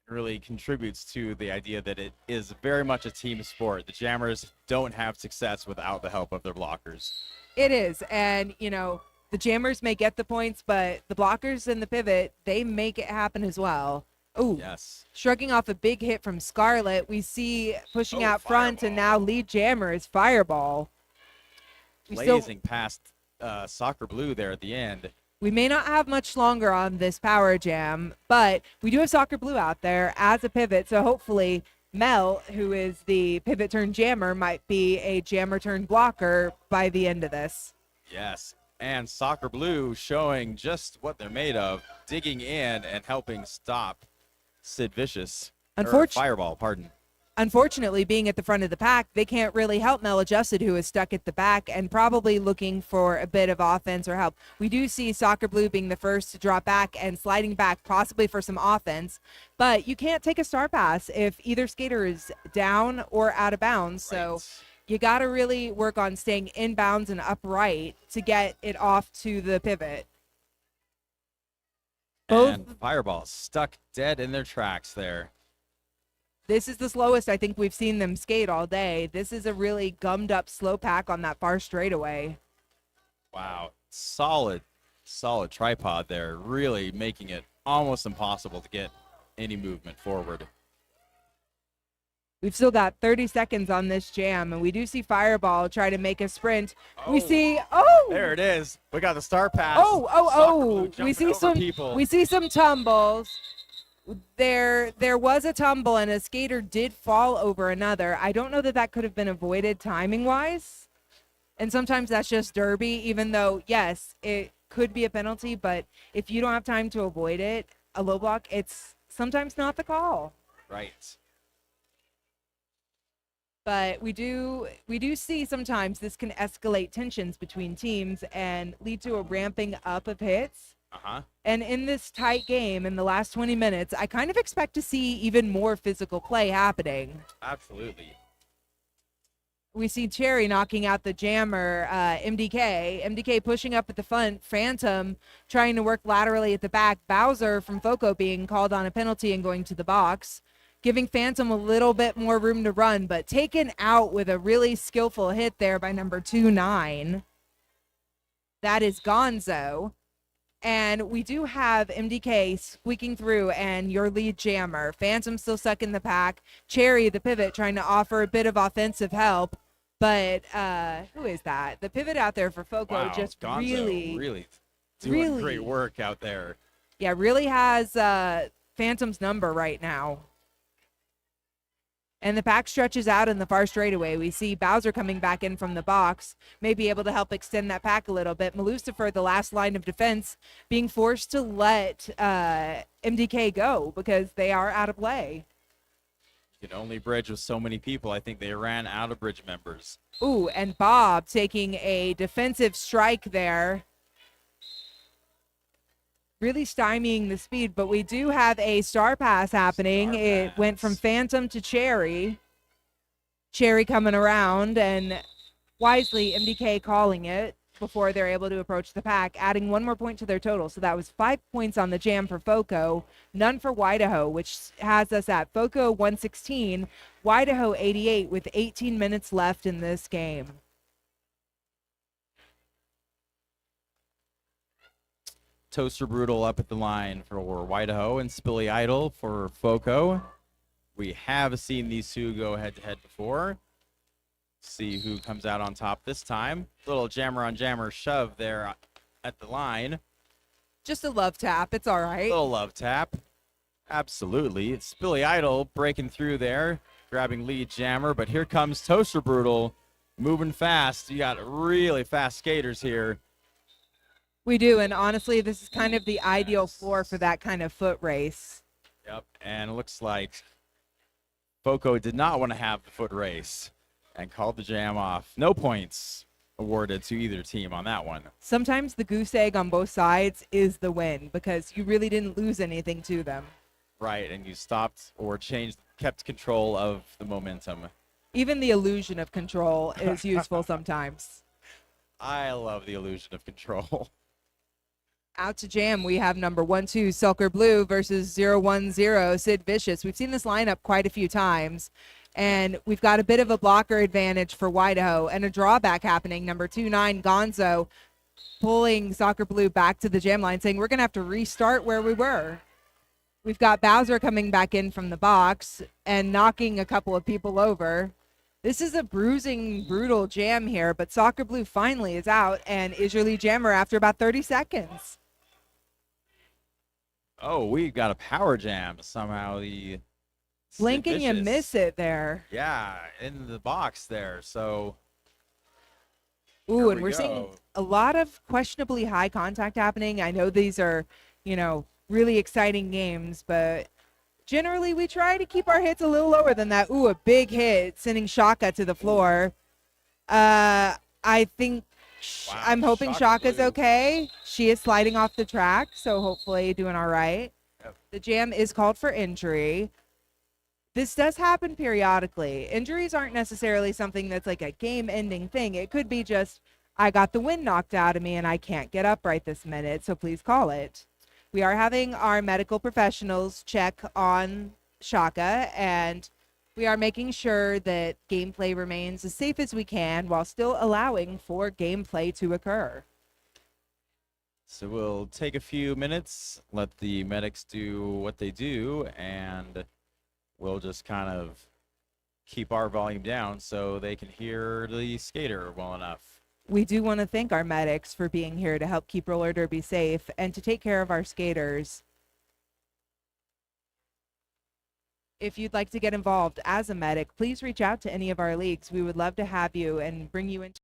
Really contributes to the idea that it is very much a team sport. The jammers don't have success without the help of their blockers. It is. And, you know, the jammers may get the points, but the blockers and the pivot, they make it happen as well. Oh, yes. Shrugging off a big hit from Scarlet. We see pushing out front, Fireball. and now lead jammer is Fireball. Blazing past Soccer Blue there at the end. We may not have much longer on this power jam, but we do have Soccer Blue out there as a pivot, so hopefully Mel, who is the pivot turn jammer, might be a jammer turn blocker by the end of this. Yes, and Soccer Blue showing just what they're made of, digging in and helping stop Sid Vicious. Fireball, pardon. Unfortunately, being at the front of the pack, they can't really help Mel Adjusted, who is stuck at the back and probably looking for a bit of offense or help. We do see Soccer Blue being the first to drop back and sliding back, possibly for some offense. But you can't take a star pass if either skater is down or out of bounds. So Right. you got to really work on staying inbounds and upright to get it off to the pivot. And Fireball stuck dead in their tracks there. This is the slowest I think we've seen them skate all day. This is a really gummed up slow pack on that far straightaway. Wow, solid tripod there, really making it almost impossible to get any movement forward. We've still got 30 seconds on this jam, and we do see Fireball try to make a sprint. We see, there it is. We got the star pass. We see some people. We see some tumbles. There was a tumble, and a skater did fall over another. I don't know that that could have been avoided timing-wise. And sometimes that's just derby, even though, yes, it could be a penalty, but if you don't have time to avoid it, a low block, it's sometimes not the call. Right. But we do see sometimes this can escalate tensions between teams and lead to a ramping up of hits. Uh-huh. And in this tight game, in the last 20 minutes, I kind of expect to see even more physical play happening. Absolutely. We see Cherry knocking out the jammer, MDK. MDK pushing up at the front. Phantom trying to work laterally at the back. Bowser from FOCO being called on a penalty and going to the box, giving Phantom a little bit more room to run, but taken out with a really skillful hit there by number 2-9. That is Gonzo. And we do have MDK squeaking through and your lead jammer. Phantom still stuck in the pack. Cherry, the pivot, trying to offer a bit of offensive help. But who is that? The pivot out there for FOCO just Gonzo really doing great work out there. Yeah, really has Phantom's number right now. And the pack stretches out in the far straightaway. We see Bowser coming back in from the box, may be able to help extend that pack a little bit. Malucifer, the last line of defense, being forced to let MDK go because they are out of play. You can only bridge with so many people. I think they ran out of bridge members. Ooh, and Bob taking a defensive strike there. Really stymieing the speed, but we do have a star pass happening. It went from Phantom to Cherry. Cherry coming around, and wisely MDK calling it before they're able to approach the pack, adding one more point to their total. So that was 5 points on the jam for FOCO, none for Wydaho, which has us at FOCO 116, Wydaho 88 with 18 minutes left in this game. Toaster Brutal up at the line for Wydaho and Spilly Idol for FOCO. We have seen these two go head-to-head before. See who comes out on top this time. Little jammer-on-jammer shove there at the line. Just a love tap. It's all right. Little love tap. Absolutely. It's Spilly Idol breaking through there, grabbing lead jammer, but here comes Toaster Brutal moving fast. You got really fast skaters here. We do, and honestly, this is kind of the ideal floor for that kind of foot race. Yep, and it looks like FOCO did not want to have the foot race and called the jam off. No points awarded to either team on that one. Sometimes the goose egg on both sides is the win because you really didn't lose anything to them. Right, and you stopped or kept control of the momentum. Even the illusion of control is useful sometimes. I love the illusion of control. Out to jam, we have number 1-2 Selker Blue versus 0-1-0 Sid Vicious. We've seen this lineup quite a few times, and we've got a bit of a blocker advantage for Wydaho and a drawback happening. Number 2-9 Gonzo pulling Soccer Blue back to the jam line, saying we're going to have to restart where we were. We've got Bowser coming back in from the box and knocking a couple of people over. This is a bruising, brutal jam here, but Soccer Blue finally is out and is your lead jammer after about 30 seconds. Oh, we got a power jam. Somehow the Blink and you Vicious. miss it there. Yeah, in the box there. So Ooh, Here and we we're seeing go. a lot of questionably high contact happening. I know these are, really exciting games, but generally we try to keep our hits a little lower than that. Ooh, a big hit sending Shaka to the floor. I think Wow, I'm hoping Shaka Shaka's Blue. okay. She is sliding off the track, so hopefully doing all right. Yep. The jam is called for injury. This does happen periodically. Injuries aren't necessarily something that's like a game-ending thing. It could be just, I got the wind knocked out of me and I can't get up right this minute, so please call it. We are having our medical professionals check on Shaka, and we are making sure that gameplay remains as safe as we can while still allowing for gameplay to occur. So we'll take a few minutes, let the medics do what they do, and we'll just kind of keep our volume down so they can hear the skater well enough. We do want to thank our medics for being here to help keep roller derby safe and to take care of our skaters. If you'd like to get involved as a medic, please reach out to any of our leagues. We would love to have you and bring you into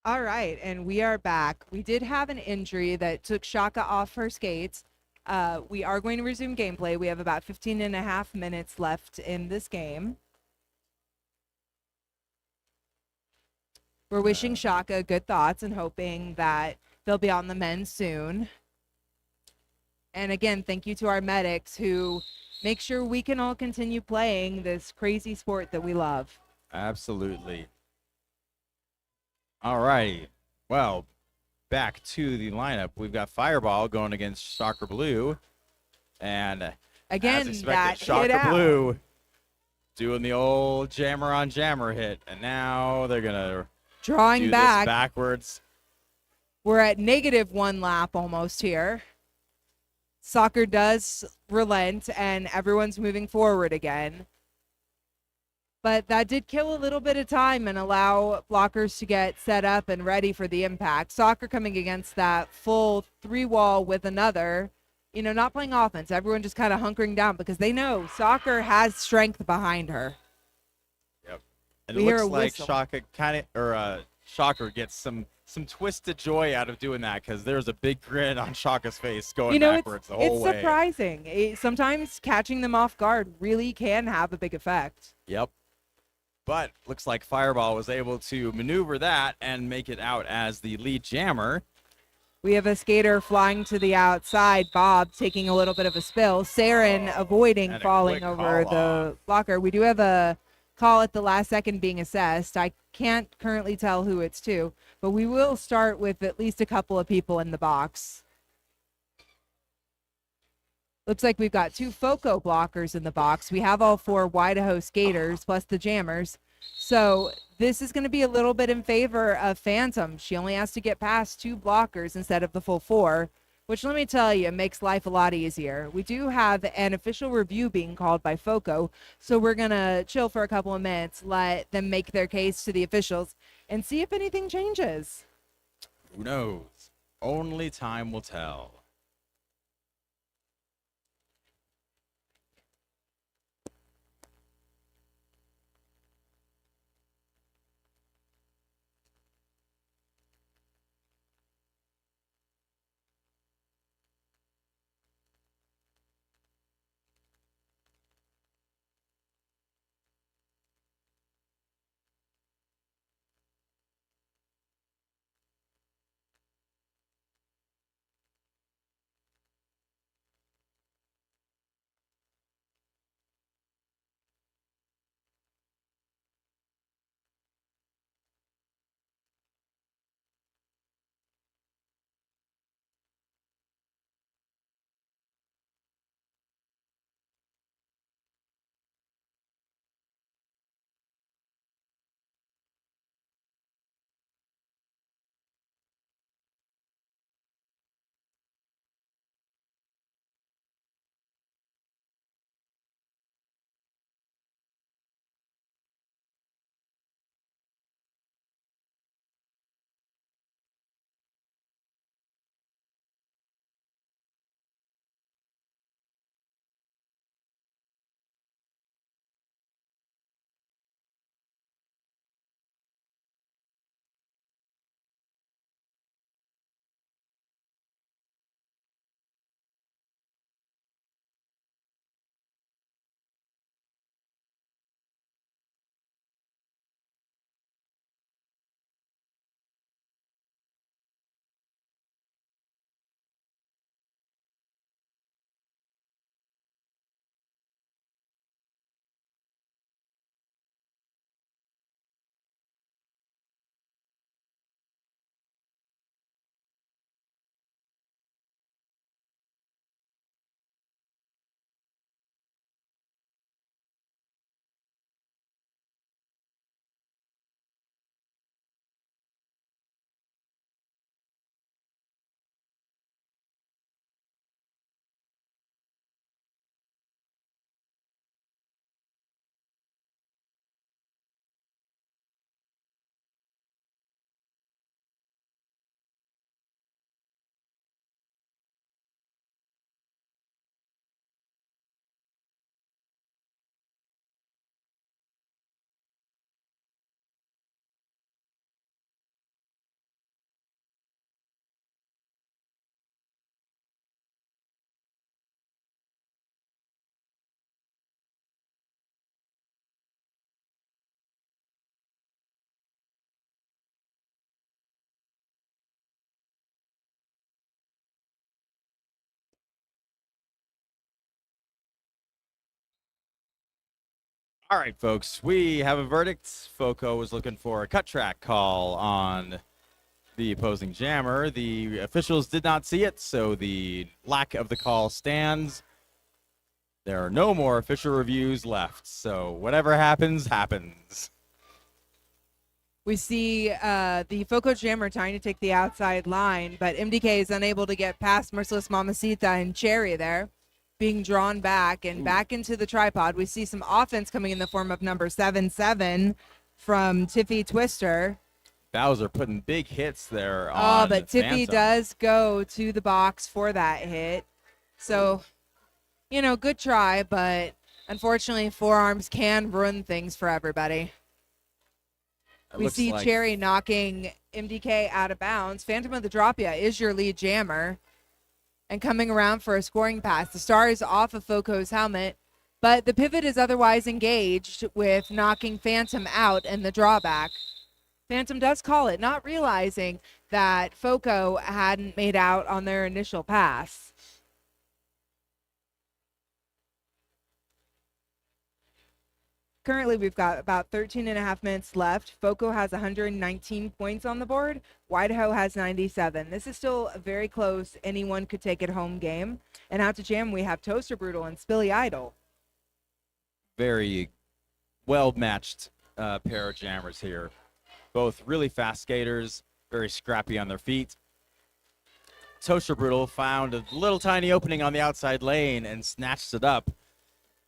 All right, and we are back. We did have an injury that took Shaka off her skates. We are going to resume gameplay. We have about 15 and a half minutes left in this game. We're wishing Shaka good thoughts and hoping that they'll be on the mend soon. And again, thank you to our medics who make sure we can all continue playing this crazy sport that we love. Absolutely. All right. Well, back to the lineup. We've got Fireball going against Soccer Blue. And Again, as expected, that hit Soccer out. Blue doing the old jammer on jammer hit. And now they're going to Drawing do back. this backwards. We're at -1 lap almost here. Soccer does relent and everyone's moving forward again. But that did kill a little bit of time and allow blockers to get set up and ready for the impact. Soccer coming against that full 3-wall with another, not playing offense. Everyone just kind of hunkering down because they know Soccer has strength behind her. Yep. And We it hear looks a like whistle. Shocker gets some twisted joy out of doing that because there's a big grin on Shaka's face going backwards the whole way. It's surprising. Sometimes catching them off guard really can have a big effect. Yep. But looks like Fireball was able to maneuver that and make it out as the lead jammer. We have a skater flying to the outside. Bob taking a little bit of a spill. Saren avoiding and a falling quick over call the blocker. We do have a call at the last second being assessed. I can't currently tell who it's to, but we will start with at least a couple of people in the box. Looks like we've got 2 FOCO blockers in the box. We have all 4 Wydaho skaters plus the jammers. So this is going to be a little bit in favor of Phantom. She only has to get past 2 blockers instead of the full 4, which let me tell you, makes life a lot easier. We do have an official review being called by FOCO, so we're going to chill for a couple of minutes, let them make their case to the officials, and see if anything changes. Who knows? Only time will tell. All right, folks, we have a verdict. FOCO was looking for a cut track call on the opposing jammer. The officials did not see it, so the lack of the call stands. There are no more official reviews left, so whatever happens, happens. We see the FOCO jammer trying to take the outside line, but MDK is unable to get past Merciless Mamacita and Cherry there, being drawn back and back into the tripod. We see some offense coming in the form of number 7-7 from Tiffy Twister. Bowser putting big hits there on Oh, but Tiffy Phantom. does go to the box for that hit. So, you know, good try, but unfortunately forearms can ruin things for everybody. It We looks see like Cherry knocking MDK out of bounds. Phantom of the Dropia is your lead jammer. And coming around for a scoring pass. The star is off of FOCO's helmet, but the pivot is otherwise engaged with knocking Phantom out and the drawback. Phantom does call it, not realizing that FOCO hadn't made out on their initial pass. Currently, we've got about 13 and a half minutes left. FOCO has 119 points on the board. Wydaho has 97. This is still a very close, anyone could take it home game. And out to jam, we have Toaster Brutal and Spilly Idol. very well-matched pair of jammers here. Both really fast skaters, very scrappy on their feet. Toaster Brutal found a little tiny opening on the outside lane and snatched it up.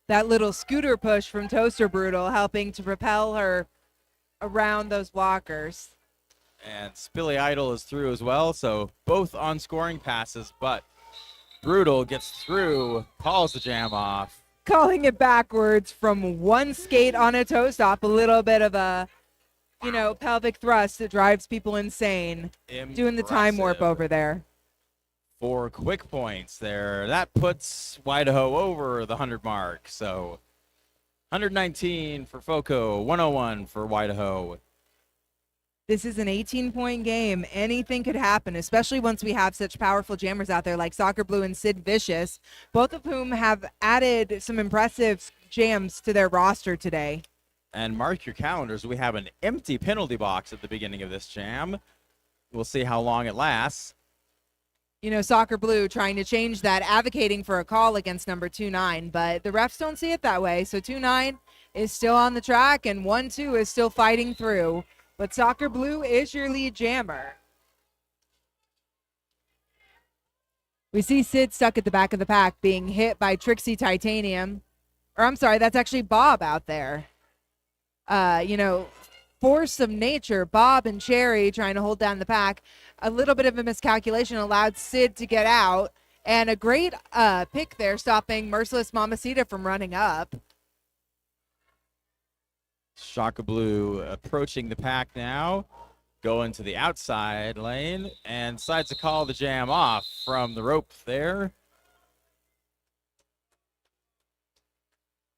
That little scooter push from Toaster Brutal helping to propel her around those blockers. And Spilly Idol is through as well, so both on scoring passes, but Brutal gets through, calls the jam off. Calling it backwards from one skate on a toe stop, a little bit of a, you know, pelvic thrust that drives people insane. Doing the time warp Impressive. over there. 4 quick points there. That puts Wydaho over the 100 mark. So 119 for FOCO, 101 for Wydaho. This is an 18-point game. Anything could happen, especially once we have such powerful jammers out there like Soccer Blue and Sid Vicious, both of whom have added some impressive jams to their roster today. And mark your calendars, we have an empty penalty box at the beginning of this jam. We'll see how long it lasts. You know, Soccer Blue trying to change that, advocating for a call against number 2-9, but the refs don't see it that way. So 2-9 is still on the track and 1-2 is still fighting through. But Soccer Blue is your lead jammer. We see Sid stuck at the back of the pack being hit by Trixie Titanium. Or I'm sorry, that's actually Bob out there. You know, force of nature, Bob and Cherry trying to hold down the pack. A little bit of a miscalculation allowed Sid to get out. And a great pick there, stopping Merciless Mamacita from running up. Shaka Blue approaching the pack now, going to the outside lane, and decides to call the jam off from the rope there.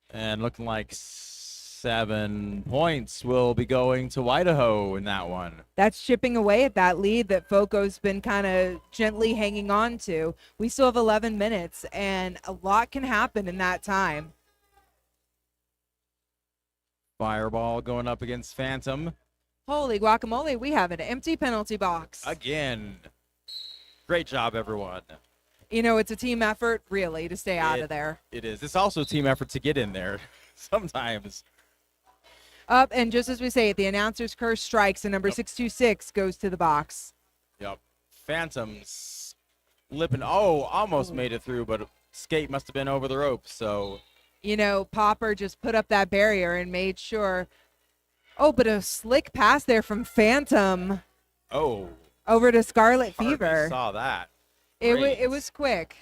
And looking like 7 points will be going to Wydaho in that one. That's chipping away at that lead that FOCO's been kind of gently hanging on to. We still have 11 minutes, and a lot can happen in that time. Fireball going up against Phantom. Holy guacamole, we have an empty penalty box. Again. Great job, everyone. You know, it's a team effort, really, to stay out of there. It is. It's also a team effort to get in there sometimes. Up, and just as we say it, the announcer's curse strikes, and number 626 goes to the box. Yep. Phantom's slipping. Oh, almost made it through, but skate must have been over the rope, so. You know, Popper just put up that barrier and made sure. Oh, but a slick pass there from Phantom Oh. over to Scarlet Hardly Fever. saw that. It Great. was quick.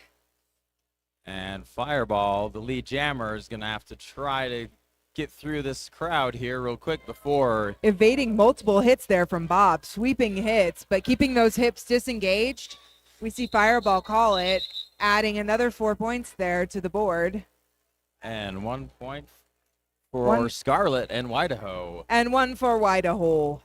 And Fireball, the lead jammer, is going to have to try to get through this crowd here real quick before. Evading multiple hits there from Bob, sweeping hits, but keeping those hips disengaged. We see Fireball call it, adding another 4 points there to the board. And 1 point for Scarlet and Wydaho. And one for Wydaho.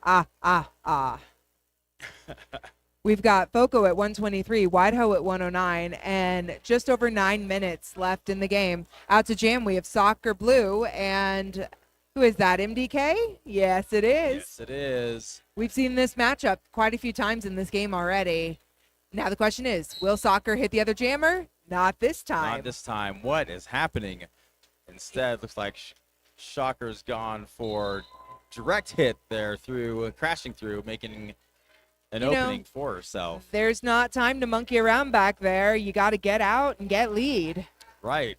We've got FOCO at 123, Wydaho at 109, and just over 9 minutes left in the game. Out to jam, we have Soccer Blue and Who is that, MDK? Yes, it is. Yes, it is. We've seen this matchup quite a few times in this game already. Now the question is, will Soccer hit the other jammer? Not this time. Not this time. What is happening? Instead, looks like Shocker's gone for direct hit there through crashing through, making an opening for herself. There's not time to monkey around back there. You got to get out and get lead. Right.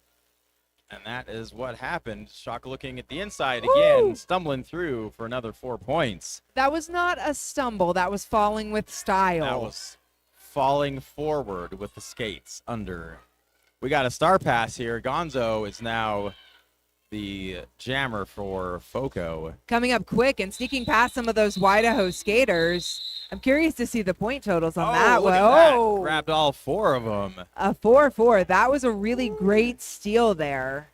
And that is what happened. Shocker looking at the inside again, stumbling through for another 4 points. That was not a stumble. That was falling with style. That was falling forward with the skates under. We got a star pass here. Gonzo is now the jammer for FOCO. Coming up quick and sneaking past some of those Wydaho skaters. I'm curious to see the point totals on that. Look at that. Grabbed all 4 of them. A 4-4. That was a really great steal there.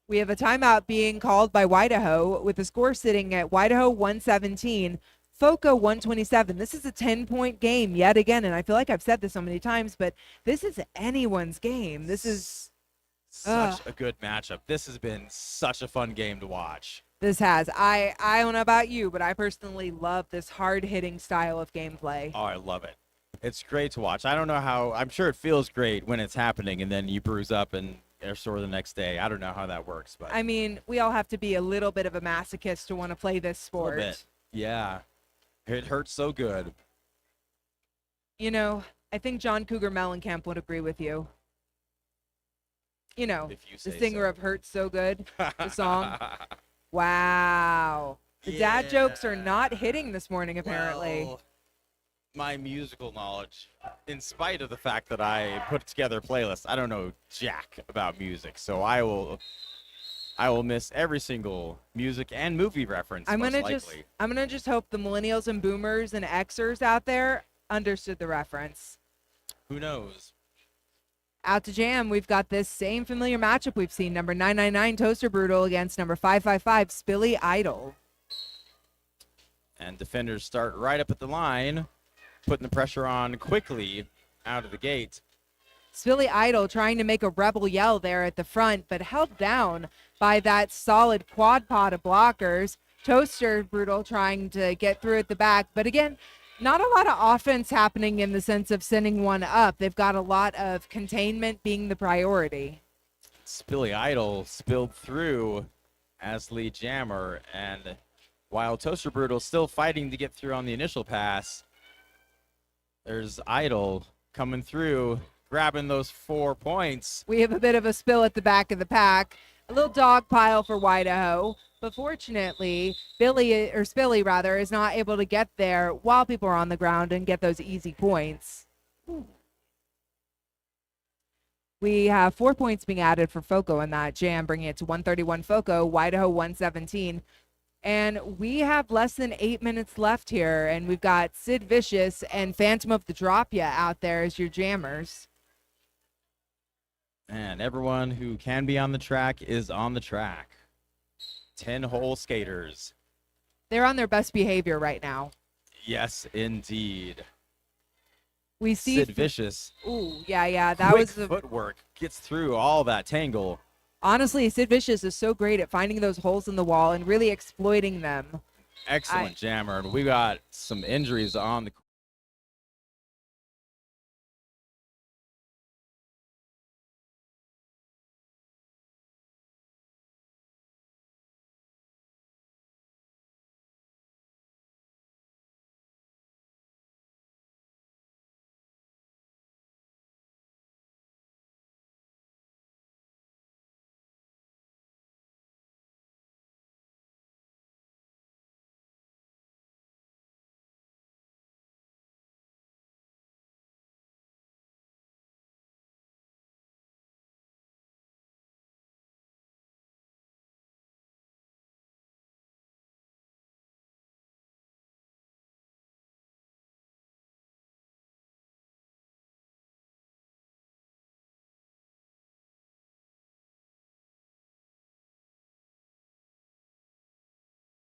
We have a timeout being called by Wydaho with the score sitting at Wydaho 117, FOCO 127. This is a 10-point game yet again, and I feel like I've said this so many times, but this is anyone's game. This is such a good matchup. This has been such a fun game to watch. This has. I don't know about you, but I personally love this hard-hitting style of gameplay. Oh, I love it. It's great to watch. I don't know how. I'm sure it feels great when it's happening, and then you bruise up and are sore the next day. I don't know how that works, but I mean, we all have to be a little bit of a masochist to want to play this a little sport. bit. Yeah, it hurts so good. You know, I think John Cougar Mellencamp would agree with you. You know, If you the say singer so. of "Hurts So Good," the song. Wow. The dad jokes are not hitting this morning, apparently. Well, my musical knowledge, in spite of the fact that I put together a playlist, I don't know jack about music, so I will miss every single music and movie reference. I'm most gonna just hope the millennials and boomers and Xers out there understood the reference. Who knows? Out to jam, we've got this same familiar matchup we've seen. Number 999 Toaster Brutal against number 555 Spilly Idol. And defenders start right up at the line, putting the pressure on quickly out of the gate. Spilly Idol trying to make a rebel yell there at the front, but held down by that solid quad pod of blockers. Toaster Brutal trying to get through at the back, but again, not a lot of offense happening in the sense of sending one up. They've got a lot of containment being the priority. Spilly Idol spilled through as lead jammer, and while Toaster Brutal still fighting to get through on the initial pass, there's Idol coming through, grabbing those 4 points. We have a bit of a spill at the back of the pack. A little dog pile for Wydaho, but fortunately, Spilly rather, is not able to get there while people are on the ground and get those easy points. We have 4 points being added for FOCO in that jam, bringing it to 131 FOCO, Wydaho 117. And we have less than 8 minutes left here, and we've got Sid Vicious and Phantom of the Drop Ya out there as your jammers. And everyone who can be on the track is on the track. 10-hole skaters. They're on their best behavior right now. Yes, indeed. We see Sid Vicious. Ooh, yeah. That Quick was the footwork. Gets through all that tangle. honestly, Sid Vicious is so great at finding those holes in the wall and really exploiting them. Excellent jammer. And we got some injuries on the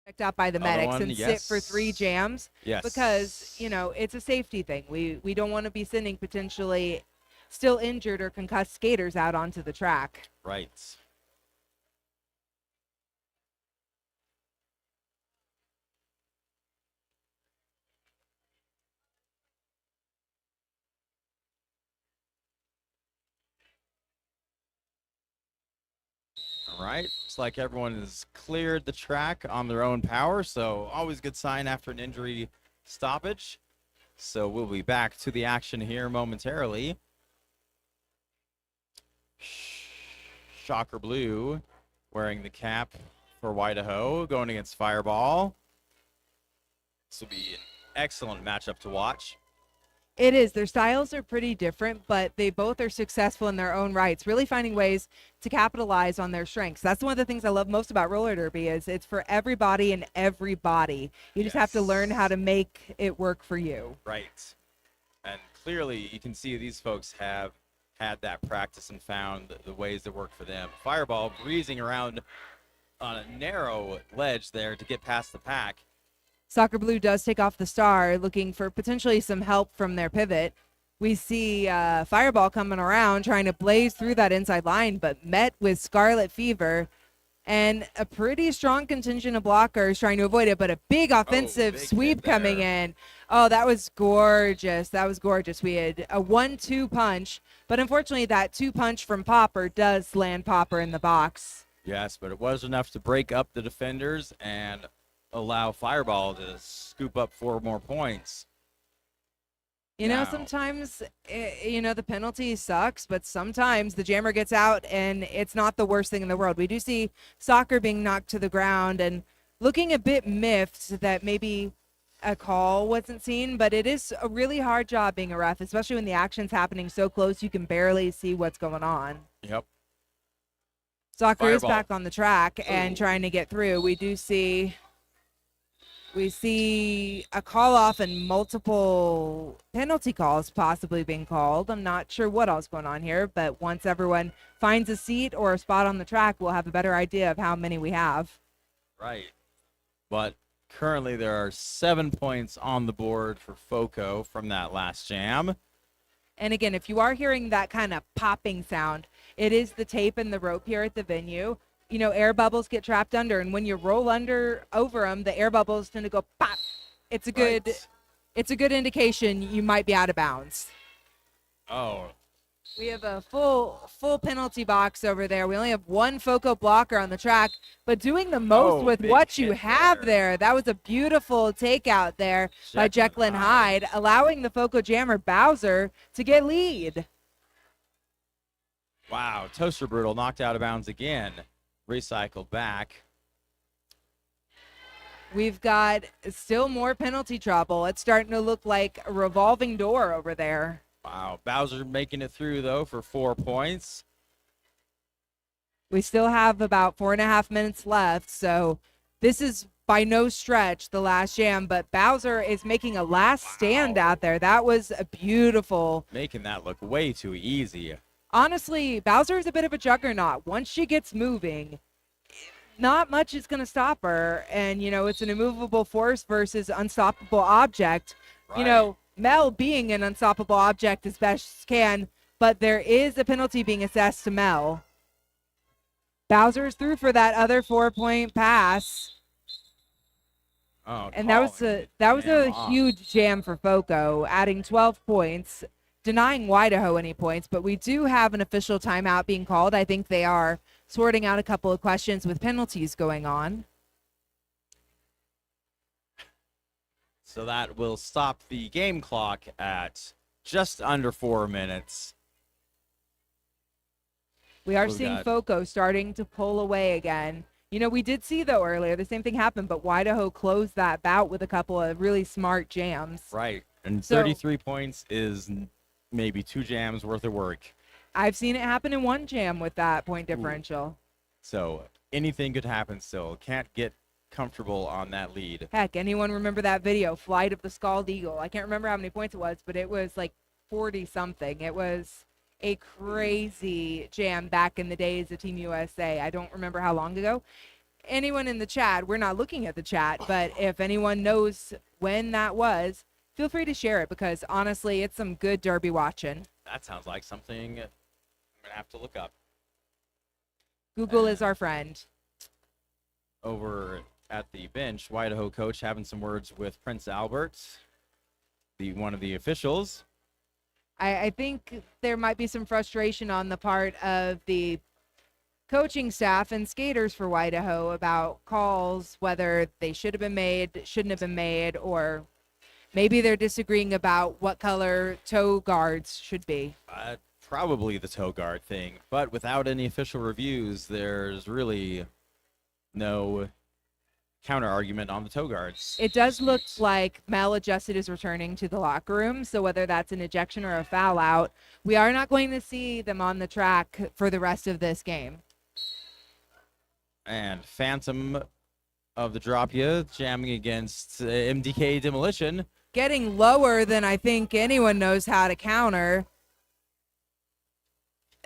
Checked out by the Other medics one, and sit yes. for 3 jams yes. because, you know, it's a safety thing. We don't want to be sending potentially still injured or concussed skaters out onto the track. Right. right. Looks like everyone has cleared the track on their own power, so always good sign after an injury stoppage. So we'll be back to the action here momentarily. Shocker Blue wearing the cap for Wydaho, going against Fireball. This will be an excellent matchup to watch. It is. Their styles are pretty different, but they both are successful in their own rights, really finding ways to capitalize on their strengths. That's one of the things I love most about roller derby is it's for everybody and everybody. You just have to learn how to make it work for you. Right. And clearly you can see these folks have had that practice and found the ways that work for them. Fireball breezing around on a narrow ledge there to get past the pack. Soccer Blue does take off the star, looking for potentially some help from their pivot. We see Fireball coming around, trying to blaze through that inside line, but met with Scarlet Fever and a pretty strong contingent of blockers trying to avoid it, but a big offensive big sweep hit there. coming in. Oh, that was gorgeous. That was gorgeous. We had a 1-2 punch, but unfortunately that 2 punch from Popper does land Popper in the box. Yes, but it was enough to break up the defenders and allow Fireball to scoop up 4 more points. You know, Wow. sometimes, the penalty sucks, but sometimes the jammer gets out and it's not the worst thing in the world. We do see Soccer being knocked to the ground and looking a bit miffed that maybe a call wasn't seen, but it is a really hard job being a ref, especially when the action's happening so close you can barely see what's going on. Yep. Soccer is Fireball. back on the track and trying to get through. We see a call off and multiple penalty calls possibly being called. I'm not sure what else going on here, but once everyone finds a seat or a spot on the track, we'll have a better idea of how many we have. Right. But currently there are 7 points on the board for FOCO from that last jam. And again, if you are hearing that kind of popping sound, it is the tape and the rope here at the venue. You know, air bubbles get trapped under, and when you roll over them, the air bubbles tend to go pop. It's a good, Right. it's a good indication you might be out of bounds. Oh, We have a full penalty box over there. We only have 1 FOCO blocker on the track, but doing the most with big what you hit have there. That was a beautiful takeout there by Jekyll Jekyll Hyde, allowing the FOCO jammer Bowser to get lead. wow. Toaster Brutal knocked out of bounds again. Recycled back. We've got still more penalty trouble. It's starting to look like a revolving door over there. Wow. Bowser making it through, though, for 4 points. We still have about 4.5 minutes left, so this is by no stretch the last jam, but Bowser is making a last stand out there. That was a beautiful. Making that look way too easy. Honestly, Bowser is a bit of a juggernaut. Once she gets moving, not much is going to stop her. And, it's an immovable force versus unstoppable object. Right. Mel being an unstoppable object as best can, but there is a penalty being assessed to Mel. Bowser's through for that other 4-point pass. Oh, And that was calling a that was the a jam off. huge jam for FOCO, adding 12 points, denying Wydaho any points. But we do have an official timeout being called. I think they are sorting out a couple of questions with penalties going on. So that will stop the game clock at just under 4 minutes. We are What we seeing got? FOCO starting to pull away again. We did see, though, earlier, the same thing happened, but Wydaho closed that bout with a couple of really smart jams. Right. And So- 33 points is maybe 2 jams worth of work. I've seen it happen in 1 jam with that point differential. So anything could happen still. Can't get comfortable on that lead. Heck, anyone remember that video, Flight of the Scald Eagle? I can't remember how many points it was, but it was like 40-something. It was a crazy jam back in the days of Team USA. I don't remember how long ago. Anyone in the chat, we're not looking at the chat, but if anyone knows when that was, feel free to share it because honestly, it's some good derby watching. That sounds like something I'm going to have to look up. Google is our friend. Over at the bench, Wydaho coach having some words with Prince Albert, one of the officials. I think there might be some frustration on the part of the coaching staff and skaters for Wydaho about calls, whether they should have been made, shouldn't have been made, or maybe they're disagreeing about what color toe guards should be. Probably the toe guard thing, but without any official reviews, there's really no counter argument on the toe guards. It does look like Maladjusted is returning to the locker room, so whether that's an ejection or a foul out, we are not going to see them on the track for the rest of this game. And Phantom of the Drop Ya jamming against MDK Demolition. Getting lower than I think anyone knows how to counter.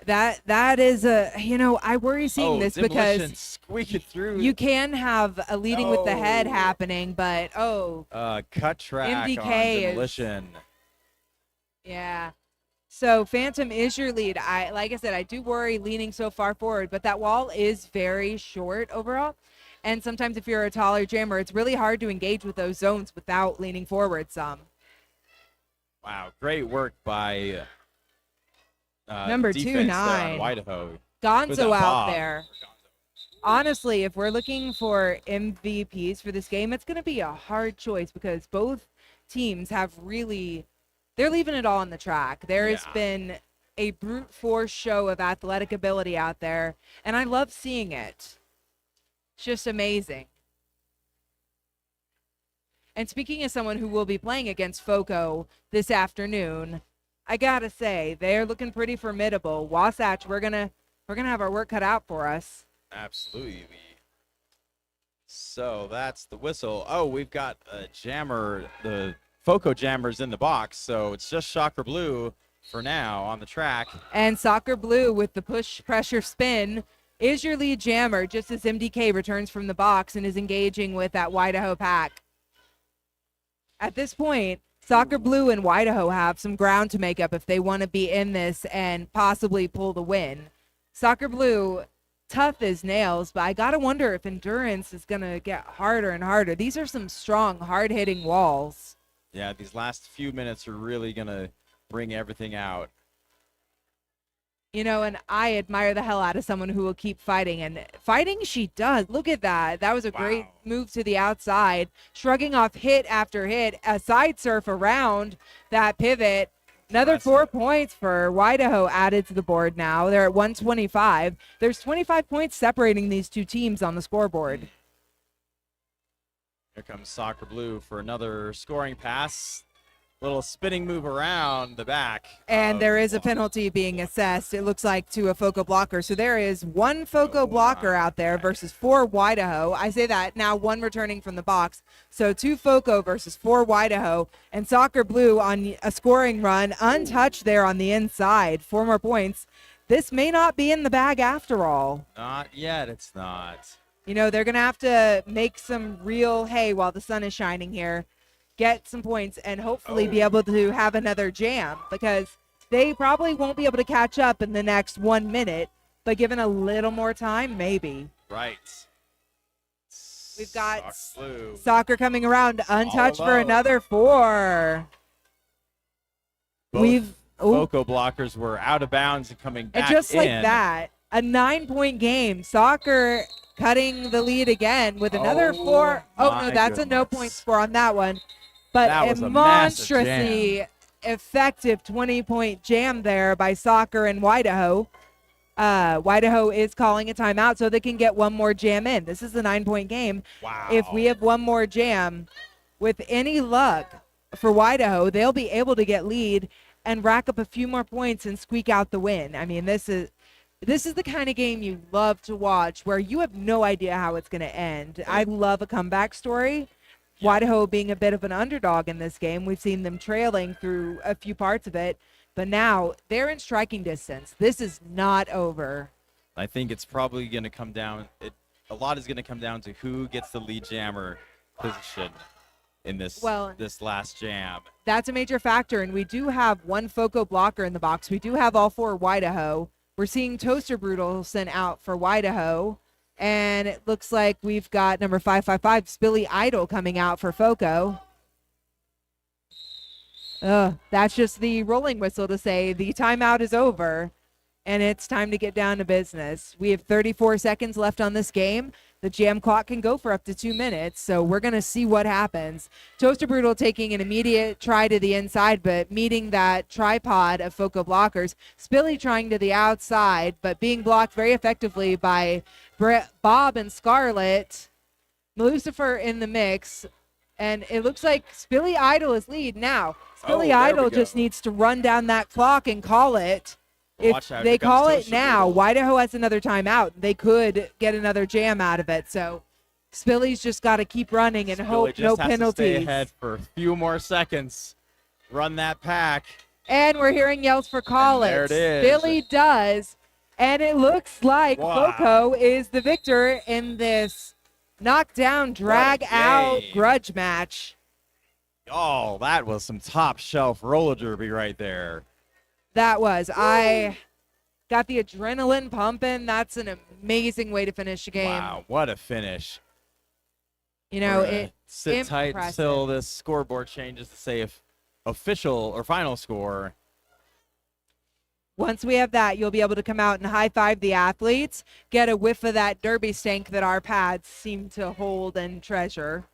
That is I worry seeing this Demolition because squeaking through. you can have a leading with the head happening, but cut track MDK on Demolition. Yeah. So Phantom is your lead. Like I said, I do worry leaning so far forward, but that wall is very short overall. And sometimes if you're a taller jammer, it's really hard to engage with those zones without leaning forward some. Wow, great work by number defense 2-9. there on Wydaho. Gonzo out there. Honestly, if we're looking for MVPs for this game, it's going to be a hard choice because both teams have they're leaving it all on the track. There has been a brute force show of athletic ability out there, and I love seeing it. It's just amazing. And speaking as someone who will be playing against FOCO this afternoon, I gotta say they're looking pretty formidable. Wasatch, we're gonna have our work cut out for us. Absolutely. So that's the whistle. Oh, we've got a jammer. The FOCO jammer's in the box, so it's just Shocker Blue for now on the track. And Soccer Blue with the push pressure spin is your lead jammer just as MDK returns from the box and is engaging with that Wydaho pack. At this point, Soccer Blue and Wydaho have some ground to make up if they want to be in this and possibly pull the win. Soccer Blue, tough as nails, but I got to wonder if endurance is going to get harder and harder. These are some strong, hard-hitting walls. Yeah, these last few minutes are really going to bring everything out. And I admire the hell out of someone who will keep fighting. And fighting she does. Look at that. That was a great move to the outside. Shrugging off hit after hit. A side surf around that pivot. Another 4 points for Wydaho added to the board now. They're at 125. There's 25 points separating these two teams on the scoreboard. Here comes Soccer Blue for another scoring pass. Little spinning move around the back. And there is a penalty being assessed, it looks like, to a FOCO blocker. So there is one FOCO blocker out there versus 4 Wydaho. I say that now, 1 returning from the box. So 2 FOCO versus 4 Wydaho. And Soccer Blue on a scoring run, untouched there on the inside. 4 more points. This may not be in the bag after all. Not yet, it's not. They're going to have to make some real hay while the sun is shining here. Get some points and hopefully be able to have another jam because they probably won't be able to catch up in the next 1 minute, but given a little more time, maybe. Right. We've got Soccer coming around, untouched for another 4. Both FOCO blockers were out of bounds and coming back and just in. like that, a 9-point game. Soccer cutting the lead again with another 4. Oh, no, that's a no-point score on that one. But a monstrously effective 20-point jam there by Soccer and Wydaho. Wydaho is calling a timeout so they can get one more jam in. This is a 9-point game. Wow. If we have one more jam, with any luck for Wydaho, they'll be able to get lead and rack up a few more points and squeak out the win. I mean, this is the kind of game you love to watch where you have no idea how it's going to end. I love a comeback story. Wydaho being a bit of an underdog in this game. We've seen them trailing through a few parts of it, but now they're in striking distance. This is not over. I think it's probably going to come down. A lot is going to come down to who gets the lead jammer position in this last jam. That's a major factor, and we do have one FOCO blocker in the box. We do have all 4 Wydaho. We're seeing Toaster Brutal sent out for Wydaho. And it looks like we've got number 555, Spilly Idol, coming out for FOCO. That's just the rolling whistle to say the timeout is over. and it's time to get down to business. We have 34 seconds left on this game. The jam clock can go for up to 2 minutes, so we're going to see what happens. Toaster Brutal taking an immediate try to the inside, but meeting that tripod of FOCO blockers. Spilly trying to the outside, but being blocked very effectively by Bob and Scarlett. Lucifer in the mix, and it looks like Spilly Idol is lead now. Spilly Idol just needs to run down that clock and call it. If they call it now, Wydaho has another timeout. They could get another jam out of it. So Spilly's just got to keep running and hope no penalties. Stay ahead for a few more seconds. Run that pack. And we're hearing yells for call it. There it is. Spilly does. And it looks like FOCO is the victor in this knockdown, drag out grudge match. Oh, that was some top shelf roller derby right there. That was. I got the adrenaline pumping. That's an amazing way to finish a game. Wow, what a finish. You know, it sit tight until this scoreboard changes to say if official or final score. Once we have that, you'll be able to come out and high-five the athletes, get a whiff of that derby stank that our pads seem to hold and treasure.